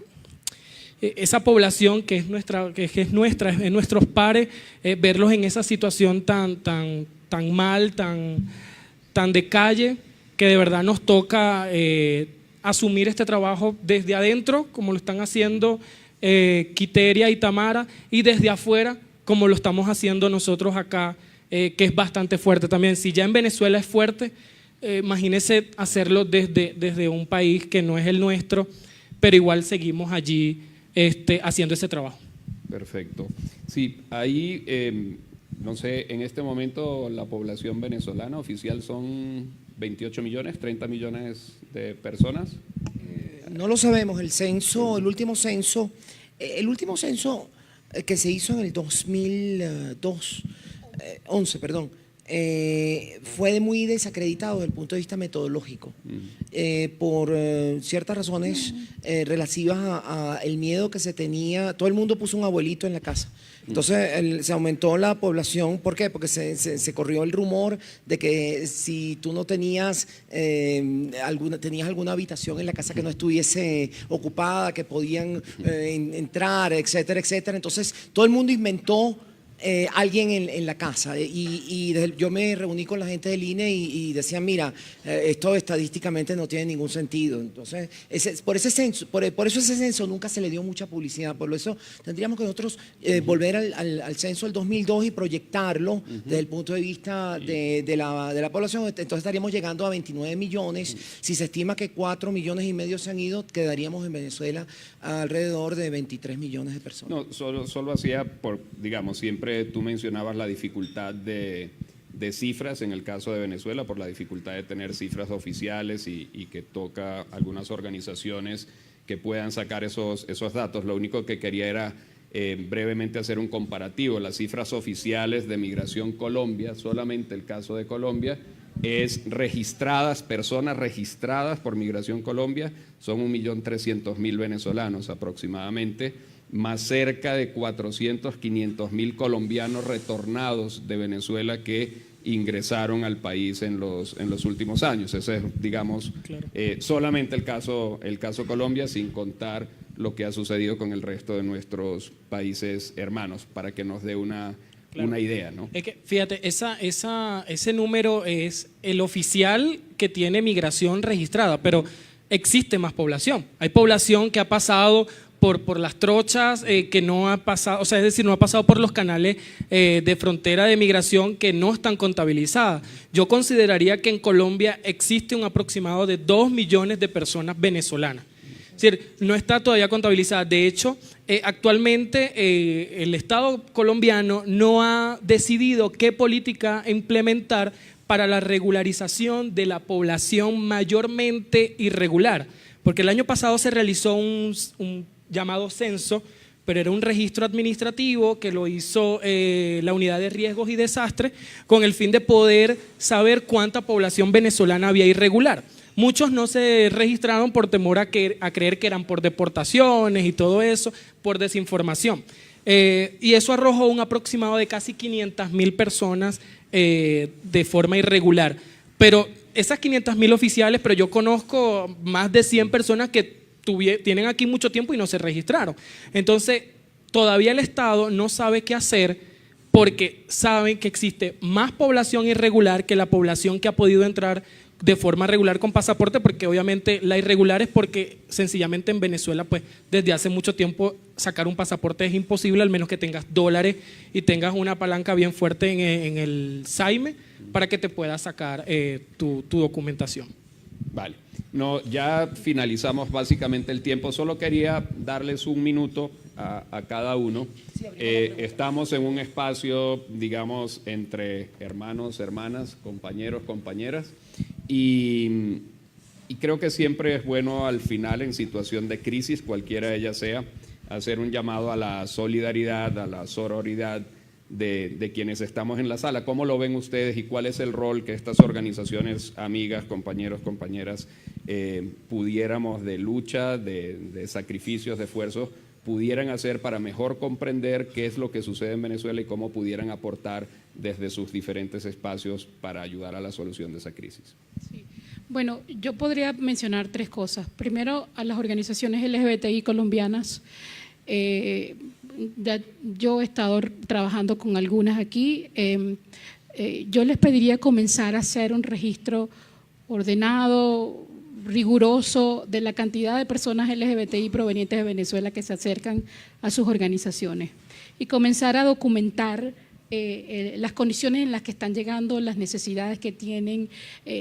población que es nuestros pares, verlos en esa situación tan mal, tan de calle, que de verdad nos toca asumir este trabajo desde adentro, como lo están haciendo Quiteria y Tamara, y desde afuera, como lo estamos haciendo nosotros acá, que es bastante fuerte también. Si ya en Venezuela es fuerte, imagínense hacerlo desde un país que no es el nuestro, pero igual seguimos allí haciendo ese trabajo. Perfecto. Sí, ahí, no sé, en este momento la población venezolana oficial son 28 millones, 30 millones de personas. No lo sabemos, el último censo que se hizo en el 2011, fue muy desacreditado desde el punto de vista metodológico, por ciertas razones relativas a el miedo que se tenía. Todo el mundo puso un abuelito en la casa. Entonces se aumentó la población. ¿Por qué? Porque se corrió el rumor de que si tú no tenías alguna habitación en la casa que no estuviese ocupada, que podían entrar, etcétera, etcétera. Entonces todo el mundo inventó alguien en la casa, yo me reuní con la gente del INE y decían, mira, esto estadísticamente no tiene ningún sentido. Entonces, por eso ese censo nunca se le dio mucha publicidad. Por eso tendríamos que nosotros volver al censo del 2002 y proyectarlo desde el punto de vista de la población. Entonces estaríamos llegando a 29 millones. Si se estima que 4,5 millones se han ido, quedaríamos en Venezuela alrededor de 23 millones de personas. No, solo hacía digamos, siempre tú mencionabas la dificultad de cifras en el caso de Venezuela, por la dificultad de tener cifras oficiales y que toca algunas organizaciones que puedan sacar esos datos. Lo único que quería era brevemente hacer un comparativo. Las cifras oficiales de Migración Colombia, solamente el caso de Colombia, es personas registradas por Migración Colombia, son 1.300.000 venezolanos aproximadamente, más cerca de 500.000 colombianos retornados de Venezuela que ingresaron al país en los últimos años. Ese es, digamos, claro, solamente el caso Colombia, sin contar lo que ha sucedido con el resto de nuestros países hermanos, para que nos dé una idea, ¿no? Es que, fíjate, ese número es el oficial que tiene migración registrada, pero existe más población. Hay población que ha pasado por las trochas, que no ha pasado, o sea, es decir, no ha pasado por los canales de frontera de migración que no están contabilizadas. Yo consideraría que en Colombia existe un aproximado de 2 millones de personas venezolanas. Es decir, no está todavía contabilizada. De hecho, actualmente el Estado colombiano no ha decidido qué política implementar para la regularización de la población mayormente irregular. Porque el año pasado se realizó un llamado censo, pero era un registro administrativo que lo hizo la Unidad de Riesgos y Desastres con el fin de poder saber cuánta población venezolana había irregular. Muchos no se registraron por temor a creer que eran por deportaciones y todo eso, por desinformación. Y eso arrojó un aproximado de casi 500.000 personas de forma irregular. Pero esas 500.000 oficiales, pero yo conozco más de 100 personas que tienen aquí mucho tiempo y no se registraron. Entonces, todavía el Estado no sabe qué hacer porque saben que existe más población irregular que la población que ha podido entrar de forma regular con pasaporte, porque obviamente la irregular es porque sencillamente en Venezuela pues desde hace mucho tiempo sacar un pasaporte es imposible, al menos que tengas dólares y tengas una palanca bien fuerte en el SAIME para que te puedas sacar tu documentación. Vale, no, ya finalizamos básicamente el tiempo, solo quería darles un minuto a cada uno. Estamos en un espacio, digamos, entre hermanos, hermanas, compañeros, compañeras, y creo que siempre es bueno al final, en situación de crisis, cualquiera de ellas sea, hacer un llamado a la solidaridad, a la sororidad de quienes estamos en la sala. ¿Cómo lo ven ustedes y cuál es el rol que estas organizaciones, amigas, compañeros, compañeras, pudiéramos de lucha, de sacrificios, de esfuerzos, pudieran hacer para mejor comprender qué es lo que sucede en Venezuela y cómo pudieran aportar desde sus diferentes espacios para ayudar a la solución de esa crisis? Sí. Bueno, yo podría mencionar 3 cosas. Primero, a las organizaciones LGBTI colombianas. Yo he estado trabajando con algunas aquí. Yo les pediría comenzar a hacer un registro ordenado, riguroso de la cantidad de personas LGBTI provenientes de Venezuela que se acercan a sus organizaciones y comenzar a documentar las condiciones en las que están llegando, las necesidades que tienen,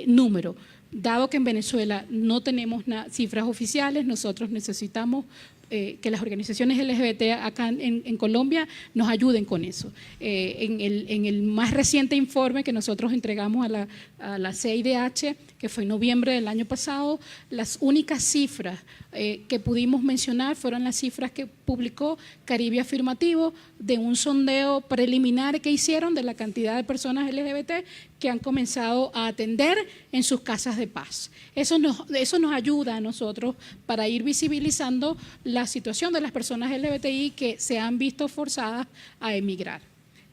número. Dado que en Venezuela no tenemos cifras oficiales, nosotros necesitamos que las organizaciones LGBT acá en Colombia nos ayuden con eso. En el más reciente informe que nosotros entregamos a la CIDH, que fue en noviembre del año pasado, las únicas cifras que pudimos mencionar fueron las cifras que publicó Caribe Afirmativo de un sondeo preliminar que hicieron de la cantidad de personas LGBT que han comenzado a atender en sus casas de paz. Eso nos ayuda a nosotros para ir visibilizando la situación de las personas LGBTI que se han visto forzadas a emigrar.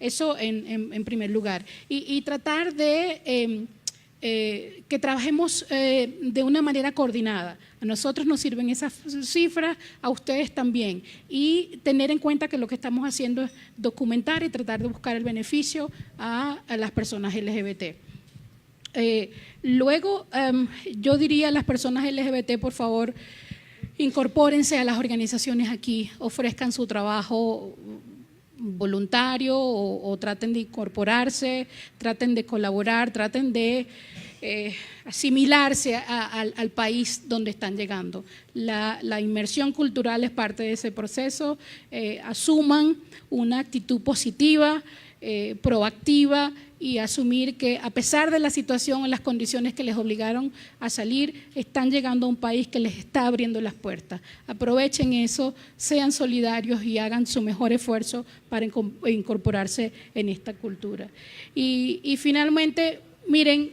Eso en primer lugar. Y tratar de que trabajemos de una manera coordinada. A nosotros nos sirven esas cifras, a ustedes también. Y tener en cuenta que lo que estamos haciendo es documentar y tratar de buscar el beneficio a las personas LGBT. Luego, yo diría a las personas LGBT, por favor, incorpórense a las organizaciones aquí, ofrezcan su trabajo voluntario o traten de incorporarse, traten de colaborar, traten de asimilarse al país donde están llegando. La inmersión cultural es parte de ese proceso. Asuman una actitud positiva, proactiva y asumir que a pesar de la situación o las condiciones que les obligaron a salir, están llegando a un país que les está abriendo las puertas. Aprovechen eso, sean solidarios y hagan su mejor esfuerzo para incorporarse en esta cultura. Y finalmente, miren,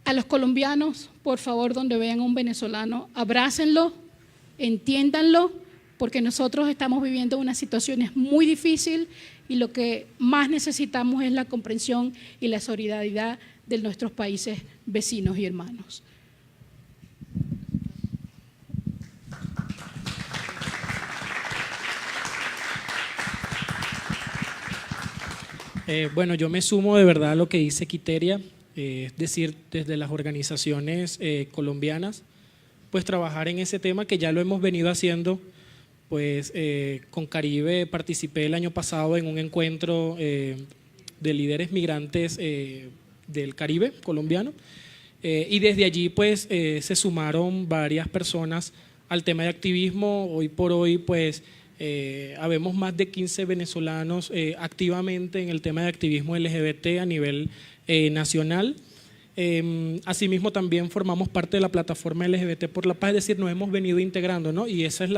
a los colombianos, por favor, donde vean a un venezolano, abrácenlo, entiéndanlo, porque nosotros estamos viviendo una situación muy difícil y lo que más necesitamos es la comprensión y la solidaridad de nuestros países vecinos y hermanos. Bueno, yo me sumo de verdad a lo que dice Quiteria, es decir, desde las organizaciones colombianas, pues trabajar en ese tema que ya lo hemos venido haciendo. Pues con Caribe participé el año pasado en un encuentro de líderes migrantes del Caribe colombiano y desde allí pues se sumaron varias personas al tema de activismo. Hoy por hoy pues habemos más de 15 venezolanos activamente en el tema de activismo LGBT a nivel nacional. Asimismo también formamos parte de la plataforma LGBT por la paz, es decir, nos hemos venido integrando, ¿no? Y esa es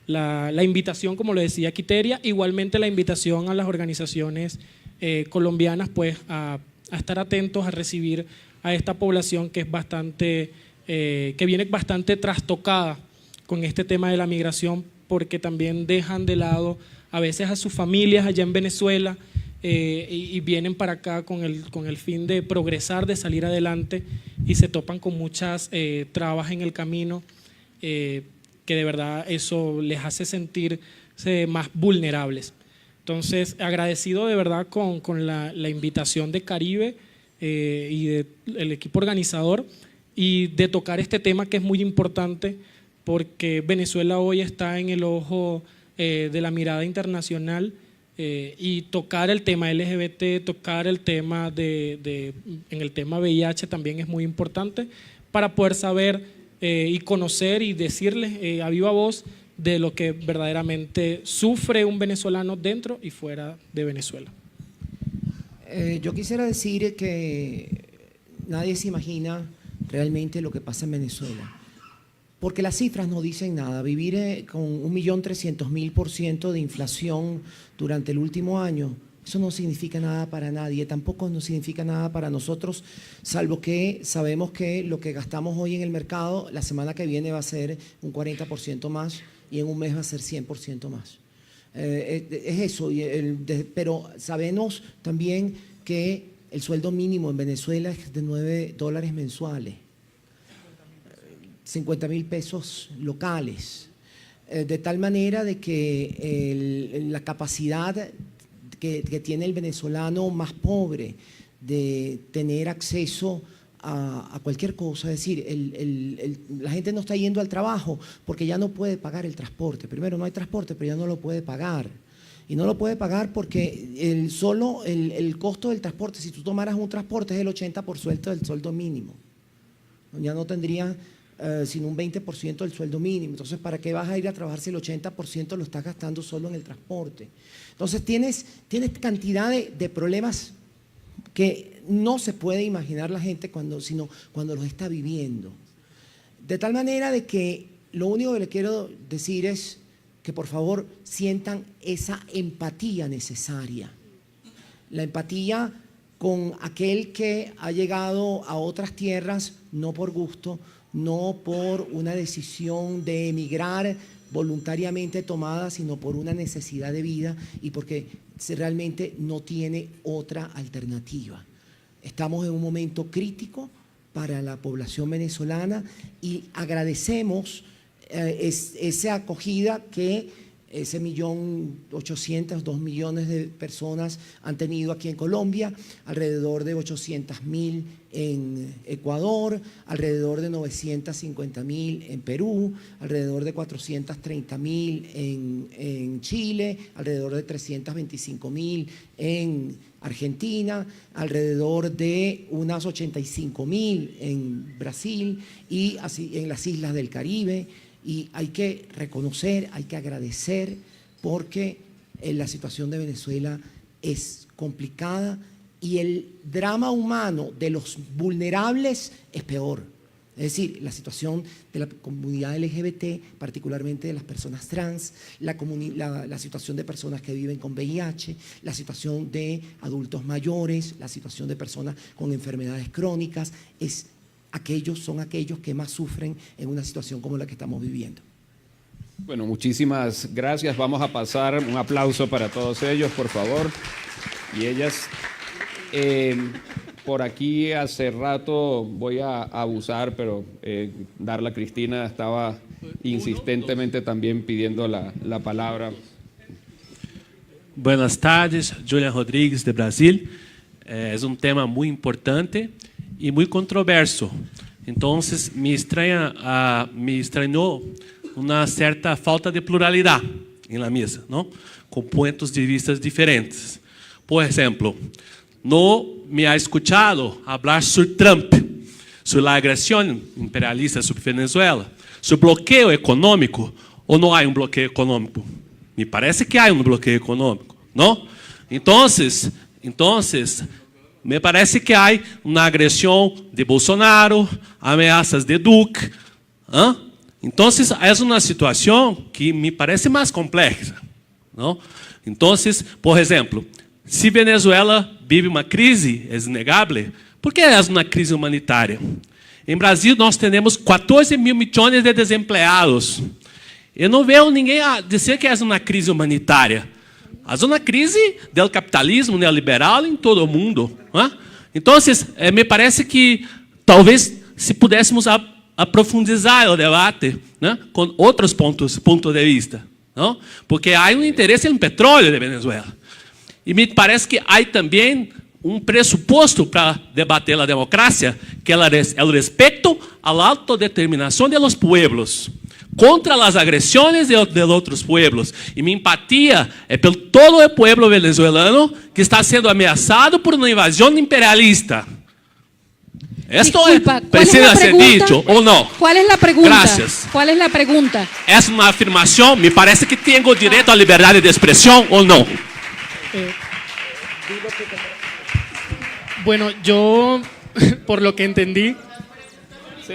la invitación, como lo decía Quiteria, igualmente la invitación a las organizaciones colombianas pues a estar atentos a recibir a esta población que es bastante, que viene bastante trastocada con este tema de la migración, porque también dejan de lado a veces a sus familias allá en Venezuela y vienen para acá con el fin de progresar, de salir adelante y se topan con muchas trabas en el camino. que de verdad eso les hace sentirse más vulnerables. Entonces, agradecido de verdad con la invitación de Caribe y del equipo organizador y de tocar este tema que es muy importante porque Venezuela hoy está en el ojo de la mirada internacional y tocar el tema LGBT, tocar el tema en el tema VIH también es muy importante para poder saber y conocer y decirles a viva voz de lo que verdaderamente sufre un venezolano dentro y fuera de Venezuela. Yo quisiera decir que nadie se imagina realmente lo que pasa en Venezuela, porque las cifras no dicen nada. Vivir con 1.300.000% de inflación durante el último año, eso no significa nada para nadie, tampoco no significa nada para nosotros, salvo que sabemos que lo que gastamos hoy en el mercado, la semana que viene va a ser un 40% más y en un mes va a ser 100% más. Es eso, pero sabemos también que el sueldo mínimo en Venezuela es de $9 mensuales, 50.000 pesos locales, de tal manera de que la capacidad que tiene el venezolano más pobre de tener acceso a cualquier cosa, es decir, la gente no está yendo al trabajo porque ya no puede pagar el transporte. Primero, no hay transporte, pero ya no lo puede pagar. Y no lo puede pagar porque el costo del transporte, si tú tomaras un transporte, es el 80% del sueldo mínimo. Ya no tendría sino un 20% del sueldo mínimo. Entonces, ¿para qué vas a ir a trabajar si el 80% lo estás gastando solo en el transporte? Entonces, tienes cantidad de problemas que no se puede imaginar la gente sino cuando los está viviendo. De tal manera de que lo único que le quiero decir es que por favor sientan esa empatía necesaria. La empatía con aquel que ha llegado a otras tierras no por gusto, no por una decisión de emigrar voluntariamente tomada, sino por una necesidad de vida y porque realmente no tiene otra alternativa. Estamos en un momento crítico para la población venezolana y agradecemos esa acogida que ese 1.800.000, 2 millones de personas han tenido aquí en Colombia, alrededor de 800.000 en Ecuador, alrededor de 950.000 en Perú, alrededor de 430.000 en Chile, alrededor de 325.000 en Argentina, alrededor de unas 85.000 en Brasil y así en las islas del Caribe. Y hay que reconocer, hay que agradecer porque la situación de Venezuela es complicada y el drama humano de los vulnerables es peor. Es decir, la situación de la comunidad LGBT, particularmente de las personas trans, la situación de personas que viven con VIH, la situación de adultos mayores, la situación de personas con enfermedades crónicas, son aquellos que más sufren en una situación como la que estamos viviendo. Bueno, muchísimas gracias. Vamos a pasar un aplauso para todos ellos, por favor. Y ellas, por aquí hace rato voy a abusar, pero Darla Cristina estaba insistentemente también pidiendo la palabra. Buenas tardes, Julian Rodrigues de Brasil. Es un tema muy importante y muy controverso. Entonces me extrañó una cierta falta de pluralidad en la mesa, ¿no? Con puntos de vista diferentes. Por ejemplo, no me ha escuchado hablar sobre Trump, sobre la agresión imperialista sobre Venezuela, sobre bloqueo económico, o no hay un bloqueo económico. Me parece que hay un bloqueo económico, ¿no? Entonces, me parece que hay una agresión de Bolsonaro, amenazas de Duque. Entonces, es una situación que me parece más compleja, ¿no? Entonces, por ejemplo, si Venezuela vive uma crise, é inegável, por que é uma crise humanitária? Em Brasil, nós temos 14 mil milhões de desempregados. Eu não vejo ninguém dizer que é uma crise humanitária. É uma crise do capitalismo neoliberal em todo o mundo. Então, me parece que talvez se pudéssemos aprofundizar o debate, né, com outros pontos de vista, não? Porque há interesse no petróleo de Venezuela. E me parece que há também pressuposto para debater a democracia, que é o respeito à autodeterminação de los pueblos, contra as agressões de outros pueblos. E minha empatia é pelo todo o pueblo venezolano que está sendo ameaçado por uma invasão imperialista. Esto Disculpa, precisa ser dicho o no. ¿Cuál es la pregunta? Gracias. ¿Cuál es la pregunta? Es una afirmación, me parece que tengo derecho a libertad de expresión o no. Bueno, yo, por lo que entendí, Sí.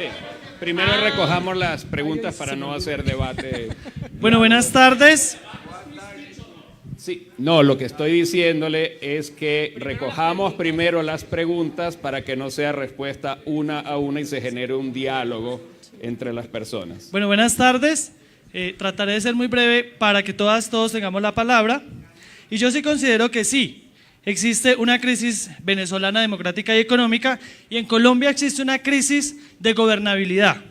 Primero recojamos las preguntas para no hacer debate. Bueno, buenas tardes. Sí, no, lo que estoy diciéndole es que recojamos primero las preguntas para que no sea respuesta una a una y se genere un diálogo entre las personas. Bueno, buenas tardes. Trataré de ser muy breve para que todos tengamos la palabra. Y yo sí considero que sí, existe una crisis venezolana democrática y económica, y en Colombia existe una crisis de gobernabilidad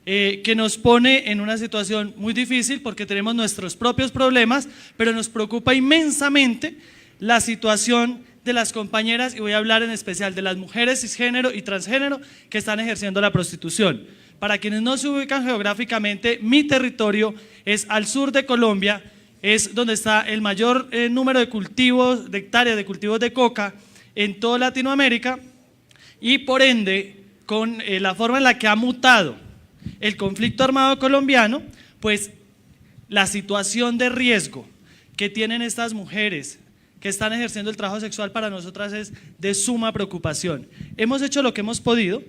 que nos pone en una situación muy difícil porque tenemos nuestros propios problemas, pero nos preocupa inmensamente la situación de las compañeras, y voy a hablar en especial de las mujeres cisgénero y transgénero que están ejerciendo la prostitución. Para quienes no se ubican geográficamente, mi territorio es al sur de Colombia, es donde está el mayor número de cultivos, de hectáreas de cultivos de coca en toda Latinoamérica, y por ende, con la forma en la que ha mutado el conflicto armado colombiano, pues la situación de riesgo que tienen estas mujeres que están ejerciendo el trabajo sexual para nosotras es de suma preocupación. Hemos hecho lo que hemos podido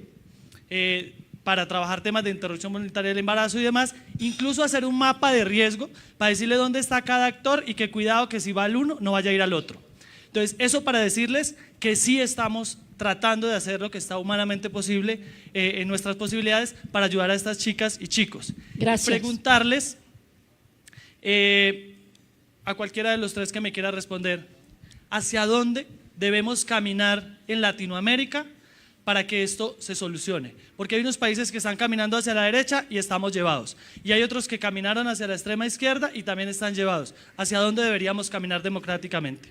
para trabajar temas de interrupción voluntaria del embarazo y demás, incluso hacer un mapa de riesgo para decirle dónde está cada actor y que cuidado que si va al uno no vaya a ir al otro. Entonces, eso para decirles que sí estamos tratando de hacer lo que está humanamente posible en nuestras posibilidades para ayudar a estas chicas y chicos. Gracias. Preguntarles a cualquiera de los tres que me quiera responder, ¿hacia dónde debemos caminar en Latinoamérica para que esto se solucione? Porque hay unos países que están caminando hacia la derecha y estamos llevados, y hay otros que caminaron hacia la extrema izquierda y también están llevados. ¿Hacia dónde deberíamos caminar democráticamente?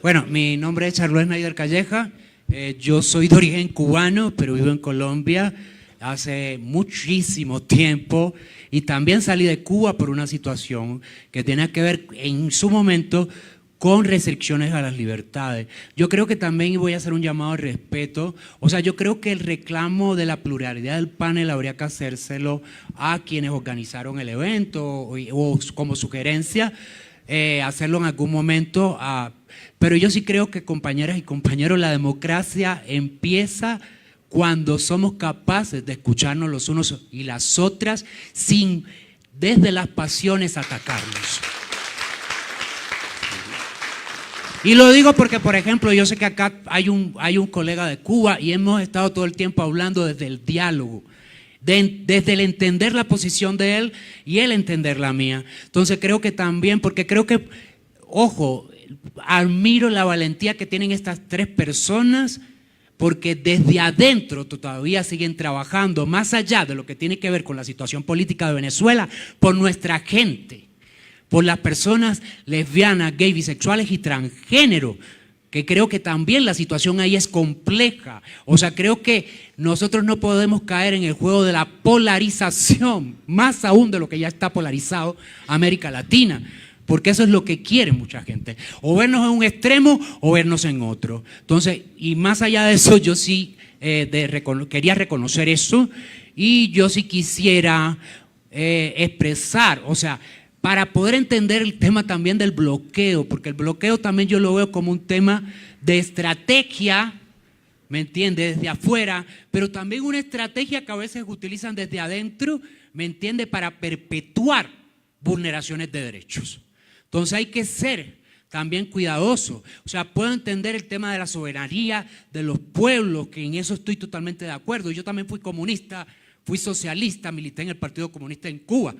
Bueno, mi nombre es Charles Naider Calleja, yo soy de origen cubano, pero vivo en Colombia hace muchísimo tiempo, y también salí de Cuba por una situación que tenía que ver en su momento con restricciones a las libertades. Yo creo que también voy a hacer un llamado de respeto, o sea, yo creo que el reclamo de la pluralidad del panel habría que hacérselo a quienes organizaron el evento o como sugerencia, hacerlo en algún momento, pero yo sí creo que, compañeras y compañeros, la democracia empieza cuando somos capaces de escucharnos los unos y las otras sin desde las pasiones atacarnos. Y lo digo porque, por ejemplo, yo sé que acá hay un colega de Cuba y hemos estado todo el tiempo hablando desde el diálogo, desde el entender la posición de él y él entender la mía. Entonces creo que también, porque creo que, ojo, admiro la valentía que tienen estas tres personas, porque desde adentro todavía siguen trabajando, más allá de lo que tiene que ver con la situación política de Venezuela, por nuestra gente, por las personas lesbianas, gay, bisexuales y transgénero, que creo que también la situación ahí es compleja. O sea, creo que nosotros no podemos caer en el juego de la polarización, más aún de lo que ya está polarizado América Latina, porque eso es lo que quiere mucha gente, o vernos en un extremo o vernos en otro. Entonces, y más allá de eso, yo sí quería reconocer eso, y yo sí quisiera expresar, o sea, para poder entender el tema también del bloqueo, porque el bloqueo también yo lo veo como un tema de estrategia, ¿me entiende? Desde afuera, pero también una estrategia que a veces utilizan desde adentro, ¿me entiende? Para perpetuar vulneraciones de derechos. Entonces hay que ser también cuidadoso. O sea, puedo entender el tema de la soberanía de los pueblos, que en eso estoy totalmente de acuerdo. Yo también fui comunista, fui socialista, milité en el Partido Comunista en Cuba,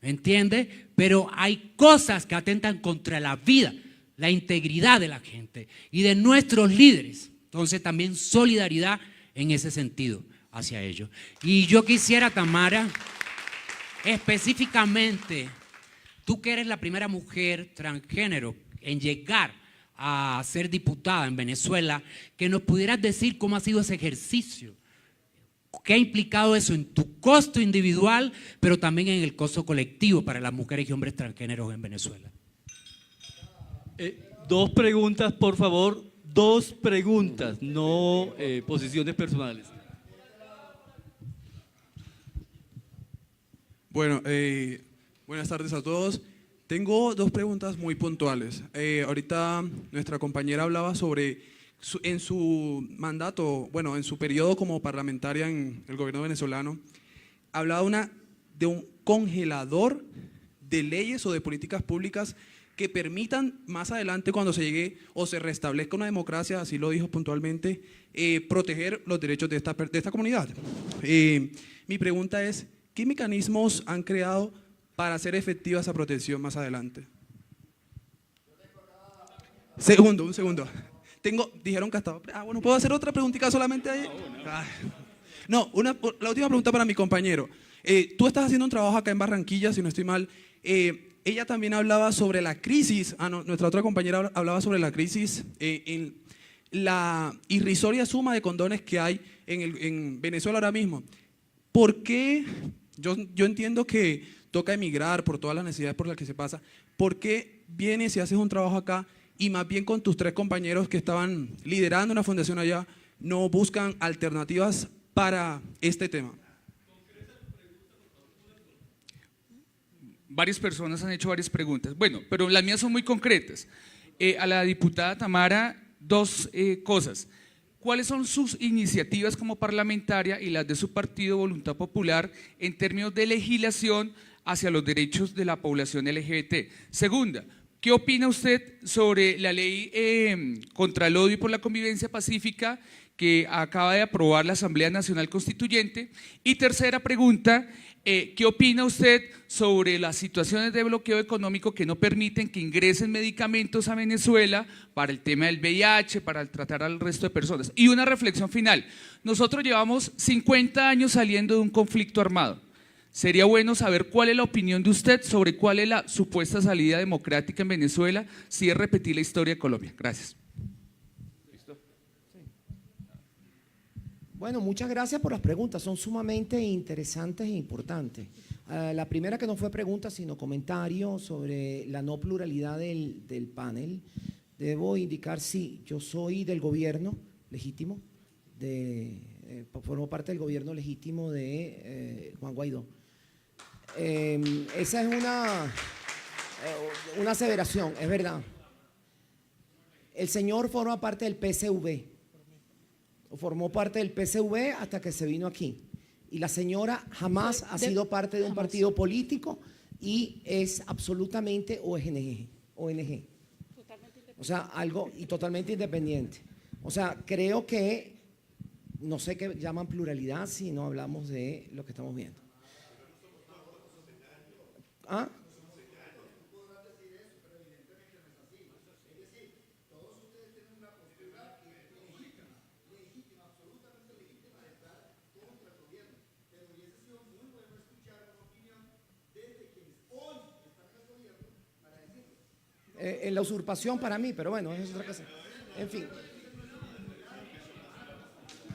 ¿me entiende? Pero hay cosas que atentan contra la vida la integridad de la gente y de nuestros líderes. Entonces también solidaridad en ese sentido hacia ellos. Y yo quisiera, Tamara, específicamente, tú que eres la primera mujer transgénero en llegar a ser diputada en Venezuela, que nos pudieras decir cómo ha sido ese ejercicio, qué ha implicado eso en tu costo individual, pero también en el costo colectivo para las mujeres y hombres transgéneros en Venezuela. Dos preguntas, por favor. Dos preguntas, no posiciones personales. Bueno, buenas tardes a todos. Tengo dos preguntas muy puntuales. Ahorita nuestra compañera hablaba sobre, en su mandato, bueno, en su periodo como parlamentaria en el gobierno venezolano, hablaba de un congelador de leyes o de políticas públicas que permitan más adelante, cuando se llegue o se restablezca una democracia, así lo dijo puntualmente, proteger los derechos de esta comunidad. Mi pregunta es, ¿qué mecanismos han creado para hacer efectiva esa protección más adelante? Un segundo. Dijeron que estaba... bueno, ¿puedo hacer otra preguntita solamente ahí? No, la última pregunta para mi compañero. Tú estás haciendo un trabajo acá en Barranquilla, si no estoy mal. Ella también hablaba sobre la crisis, nuestra otra compañera hablaba sobre la crisis en la irrisoria suma de condones que hay en Venezuela ahora mismo. ¿Por qué? Yo entiendo que toca emigrar por todas las necesidades por las que se pasa. ¿Por qué vienes y haces un trabajo acá y más bien con tus tres compañeros que estaban liderando una fundación allá no buscan alternativas para este tema? Varias personas han hecho varias preguntas. Bueno, pero las mías son muy concretas. A la diputada Tamara, dos cosas. ¿Cuáles son sus iniciativas como parlamentaria y las de su partido Voluntad Popular en términos de legislación hacia los derechos de la población LGBT? Segunda, ¿qué opina usted sobre la ley contra el odio y por la convivencia pacífica que acaba de aprobar la Asamblea Nacional Constituyente? Y tercera pregunta, ¿qué opina usted sobre las situaciones de bloqueo económico que no permiten que ingresen medicamentos a Venezuela para el tema del VIH, para tratar al resto de personas? Y una reflexión final, nosotros llevamos 50 años saliendo de un conflicto armado. Sería bueno saber cuál es la opinión de usted sobre cuál es la supuesta salida democrática en Venezuela, si es repetir la historia de Colombia. Gracias. Bueno, muchas gracias por las preguntas, son sumamente interesantes e importantes. La primera, que no fue pregunta sino comentario sobre la no pluralidad del panel. Debo indicar, sí, yo soy del gobierno legítimo, formo parte del gobierno legítimo de Juan Guaidó. Esa es una aseveración, es verdad. El señor forma parte del PSV. Formó parte del PSV hasta que se vino aquí. Y la señora jamás ha sido parte de un partido político y es absolutamente ONG. O sea, algo y totalmente independiente. O sea, creo que, no sé qué llaman pluralidad si no hablamos de lo que estamos viendo. ¿Ah? En la usurpación para mí, pero bueno, es otra cosa. En fin.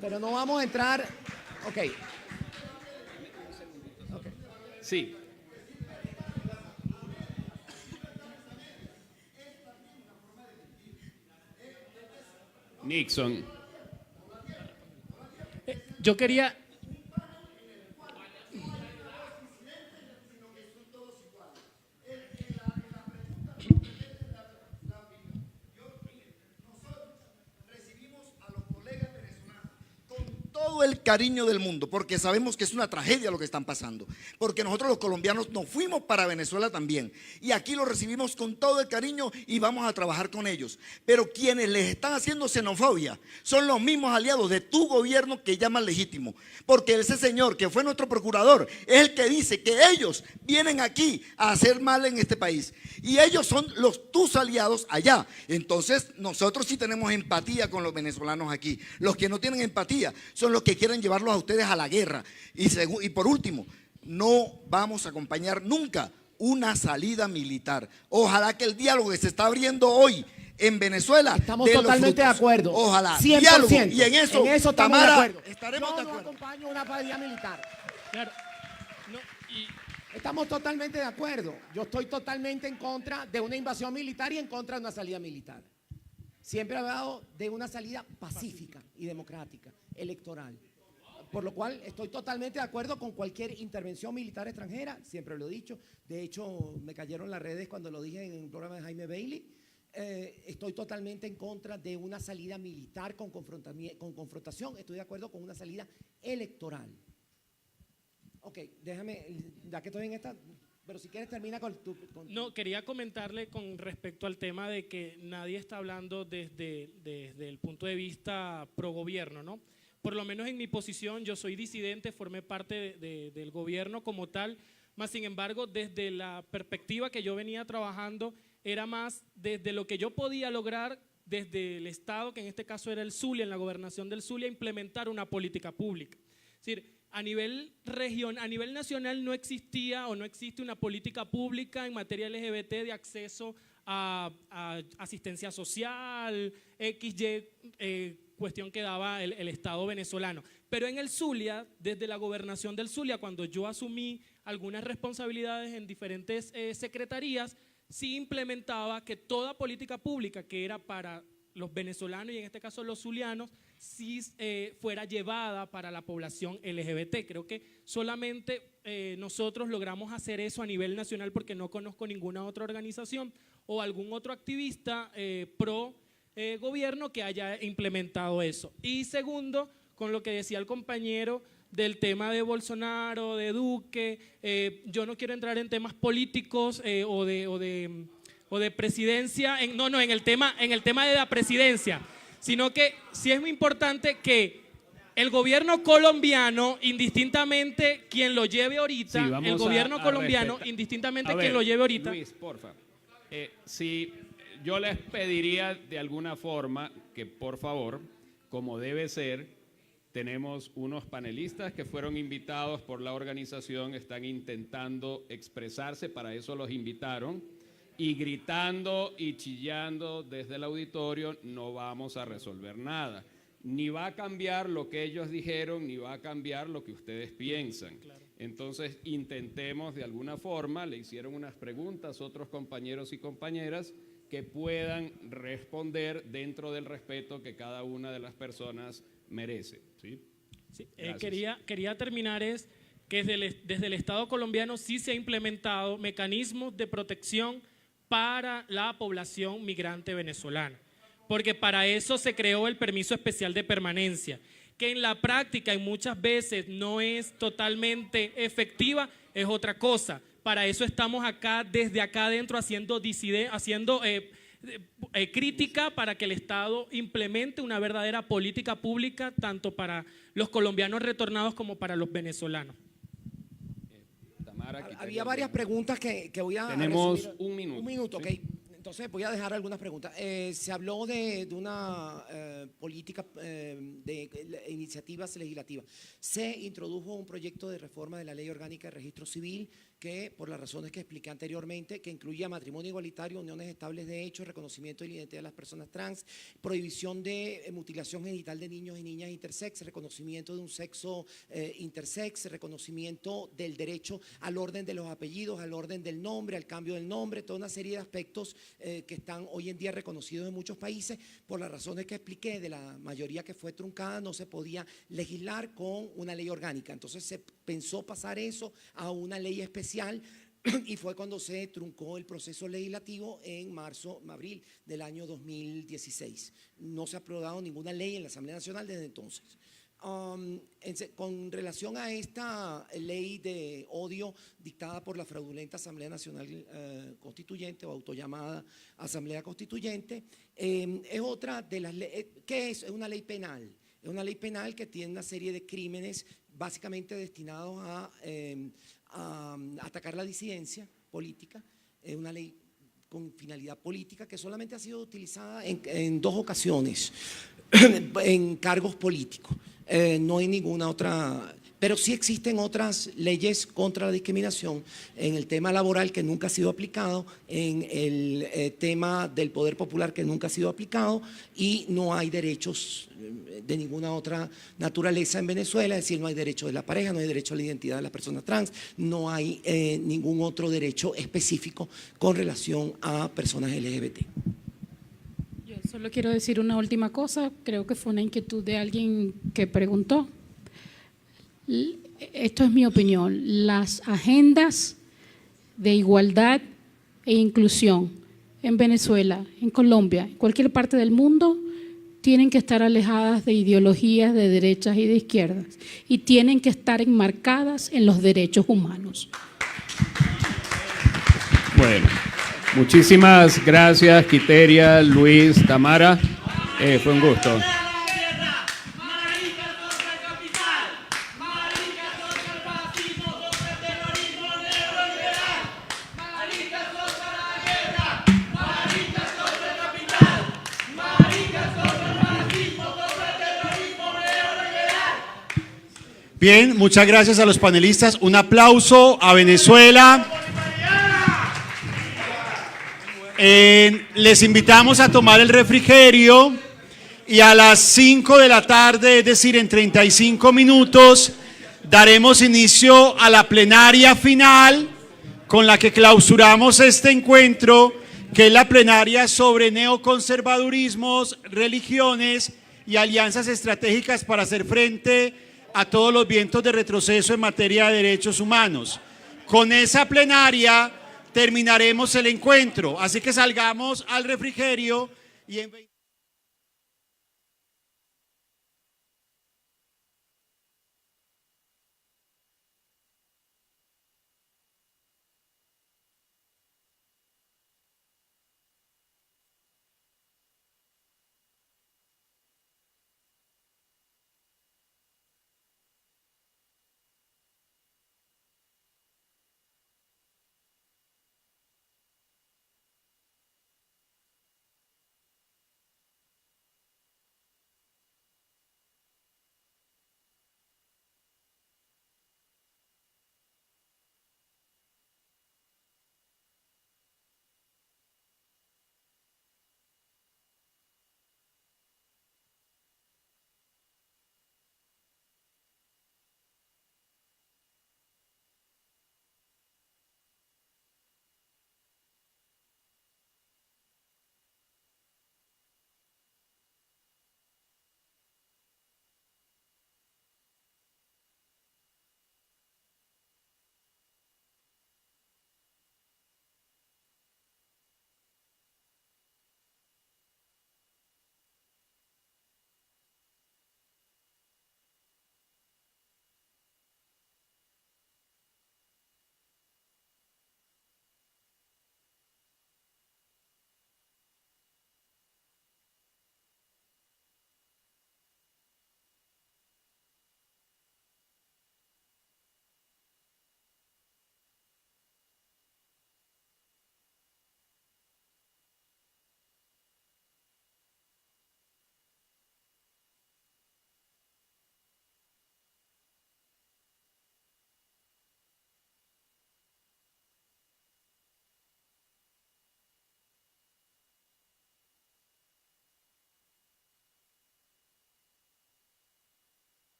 Pero no vamos a entrar. Ok. Sí. Nixon. Yo quería... todo el cariño del mundo, porque sabemos que es una tragedia lo que están pasando, porque nosotros los colombianos nos fuimos para Venezuela también, y aquí los recibimos con todo el cariño y vamos a trabajar con ellos. Pero quienes les están haciendo xenofobia son los mismos aliados de tu gobierno que llaman legítimo, porque ese señor que fue nuestro procurador es el que dice que ellos vienen aquí a hacer mal en este país, y ellos son tus aliados allá. Entonces nosotros sí tenemos empatía con los venezolanos aquí. Los que no tienen empatía son los que quieren llevarlos a ustedes a la guerra. Y por último, no vamos a acompañar nunca una salida militar. Ojalá que el diálogo que se está abriendo hoy en Venezuela estamos totalmente de acuerdo. Ojalá, 100%. diálogo, y en eso estamos Tamara, de acuerdo. estaremos de Yo no acuerdo. acompaño una salida militar. Claro. No, Estamos totalmente de acuerdo. Yo estoy totalmente en contra de una invasión militar y en contra de una salida militar. Siempre he hablado de una salida pacífica y democrática, electoral. Por lo cual estoy totalmente de acuerdo con cualquier intervención militar extranjera, siempre lo he dicho. De hecho, me cayeron las redes cuando lo dije en el programa de Jaime Bailey. Estoy totalmente en contra de una salida militar con confrontación. Estoy de acuerdo con una salida electoral. Ok, déjame, ya que estoy en esta, pero si quieres termina con tu... No, quería comentarle con respecto al tema de que nadie está hablando desde el punto de vista pro gobierno, ¿no? Por lo menos en mi posición, yo soy disidente, formé parte del gobierno como tal, más sin embargo, desde la perspectiva que yo venía trabajando, era más desde lo que yo podía lograr desde el Estado, que en este caso era el Zulia, en la gobernación del Zulia, implementar una política pública. Es decir, a nivel nacional no existía o no existe una política pública en materia LGBT de acceso a asistencia social, cuestión que daba el Estado venezolano. Pero en el Zulia, desde la gobernación del Zulia, cuando yo asumí algunas responsabilidades en diferentes secretarías, sí implementaba que toda política pública que era para los venezolanos y en este caso los zulianos, si fuera llevada para la población LGBT. Creo que solamente nosotros logramos hacer eso a nivel nacional porque no conozco ninguna otra organización o algún otro activista pro gobierno que haya implementado eso. Y segundo, con lo que decía el compañero del tema de Bolsonaro, de Duque, yo no quiero entrar en temas políticos o de presidencia, en el tema de la presidencia, sino que sí es muy importante que el gobierno colombiano, indistintamente quien lo lleve ahorita, Sí, el gobierno colombiano, indistintamente quien lo lleve ahorita. Luis, porfa, si yo les pediría de alguna forma que por favor, como debe ser, tenemos unos panelistas que fueron invitados por la organización, están intentando expresarse, para eso los invitaron, y gritando y chillando desde el auditorio no vamos a resolver nada. Ni va a cambiar lo que ellos dijeron, ni va a cambiar lo que ustedes piensan. Claro. Entonces intentemos de alguna forma, le hicieron unas preguntas otros compañeros y compañeras que puedan responder dentro del respeto que cada una de las personas merece. ¿Sí? Sí, quería terminar que desde el Estado colombiano sí se ha implementado mecanismos de protección para la población migrante venezolana, porque para eso se creó el permiso especial de permanencia, que en la práctica y muchas veces no es totalmente efectiva, es otra cosa. Para eso estamos desde acá adentro haciendo crítica para que el Estado implemente una verdadera política pública tanto para los colombianos retornados como para los venezolanos. Había varias preguntas que voy a Tenemos resumir. un minuto. Un minuto, ¿sí? ok. Entonces voy a dejar algunas preguntas. Se habló de una política de iniciativas legislativas. Se introdujo un proyecto de reforma de la Ley Orgánica de Registro Civil que, por las razones que expliqué anteriormente, que incluía matrimonio igualitario, uniones estables de hecho, reconocimiento de la identidad de las personas trans, prohibición de mutilación genital de niños y niñas intersex, reconocimiento de un sexo intersex, reconocimiento del derecho al orden de los apellidos, al orden del nombre, al cambio del nombre, toda una serie de aspectos que están hoy en día reconocidos en muchos países. Por las razones que expliqué, de la mayoría que fue truncada, no se podía legislar con una ley orgánica. Entonces se pensó pasar eso a una ley especial y fue cuando se truncó el proceso legislativo en abril del año 2016. No se ha aprobado ninguna ley en la Asamblea Nacional desde entonces. Con relación a esta ley de odio dictada por la fraudulenta Asamblea Nacional Constituyente o autollamada Asamblea Constituyente, es otra de las leyes. ¿Qué es? Es una ley penal. Es una ley penal que tiene una serie de crímenes básicamente destinados a atacar la disidencia política. Es una ley con finalidad política que solamente ha sido utilizada en 2 ocasiones en cargos políticos. No hay ninguna otra, pero sí existen otras leyes contra la discriminación en el tema laboral que nunca ha sido aplicado, en el tema del poder popular que nunca ha sido aplicado, y no hay derechos de ninguna otra naturaleza en Venezuela, es decir, no hay derecho de la pareja, no hay derecho a la identidad de las personas trans, no hay ningún otro derecho específico con relación a personas LGBT. Solo quiero decir una última cosa, creo que fue una inquietud de alguien que preguntó. Esto es mi opinión, las agendas de igualdad e inclusión en Venezuela, en Colombia, en cualquier parte del mundo, tienen que estar alejadas de ideologías de derechas y de izquierdas y tienen que estar enmarcadas en los derechos humanos. Bueno. Muchísimas gracias, Quiteria, Luis, Tamara. Fue un gusto. Bien, muchas gracias a los panelistas. Un aplauso a Venezuela. Les invitamos a tomar el refrigerio y a las 5 de la tarde, es decir, en 35 minutos, daremos inicio a la plenaria final con la que clausuramos este encuentro, que es la plenaria sobre neoconservadurismos, religiones y alianzas estratégicas para hacer frente a todos los vientos de retroceso en materia de derechos humanos. Con esa plenaria terminaremos el encuentro, así que salgamos al refrigerio y en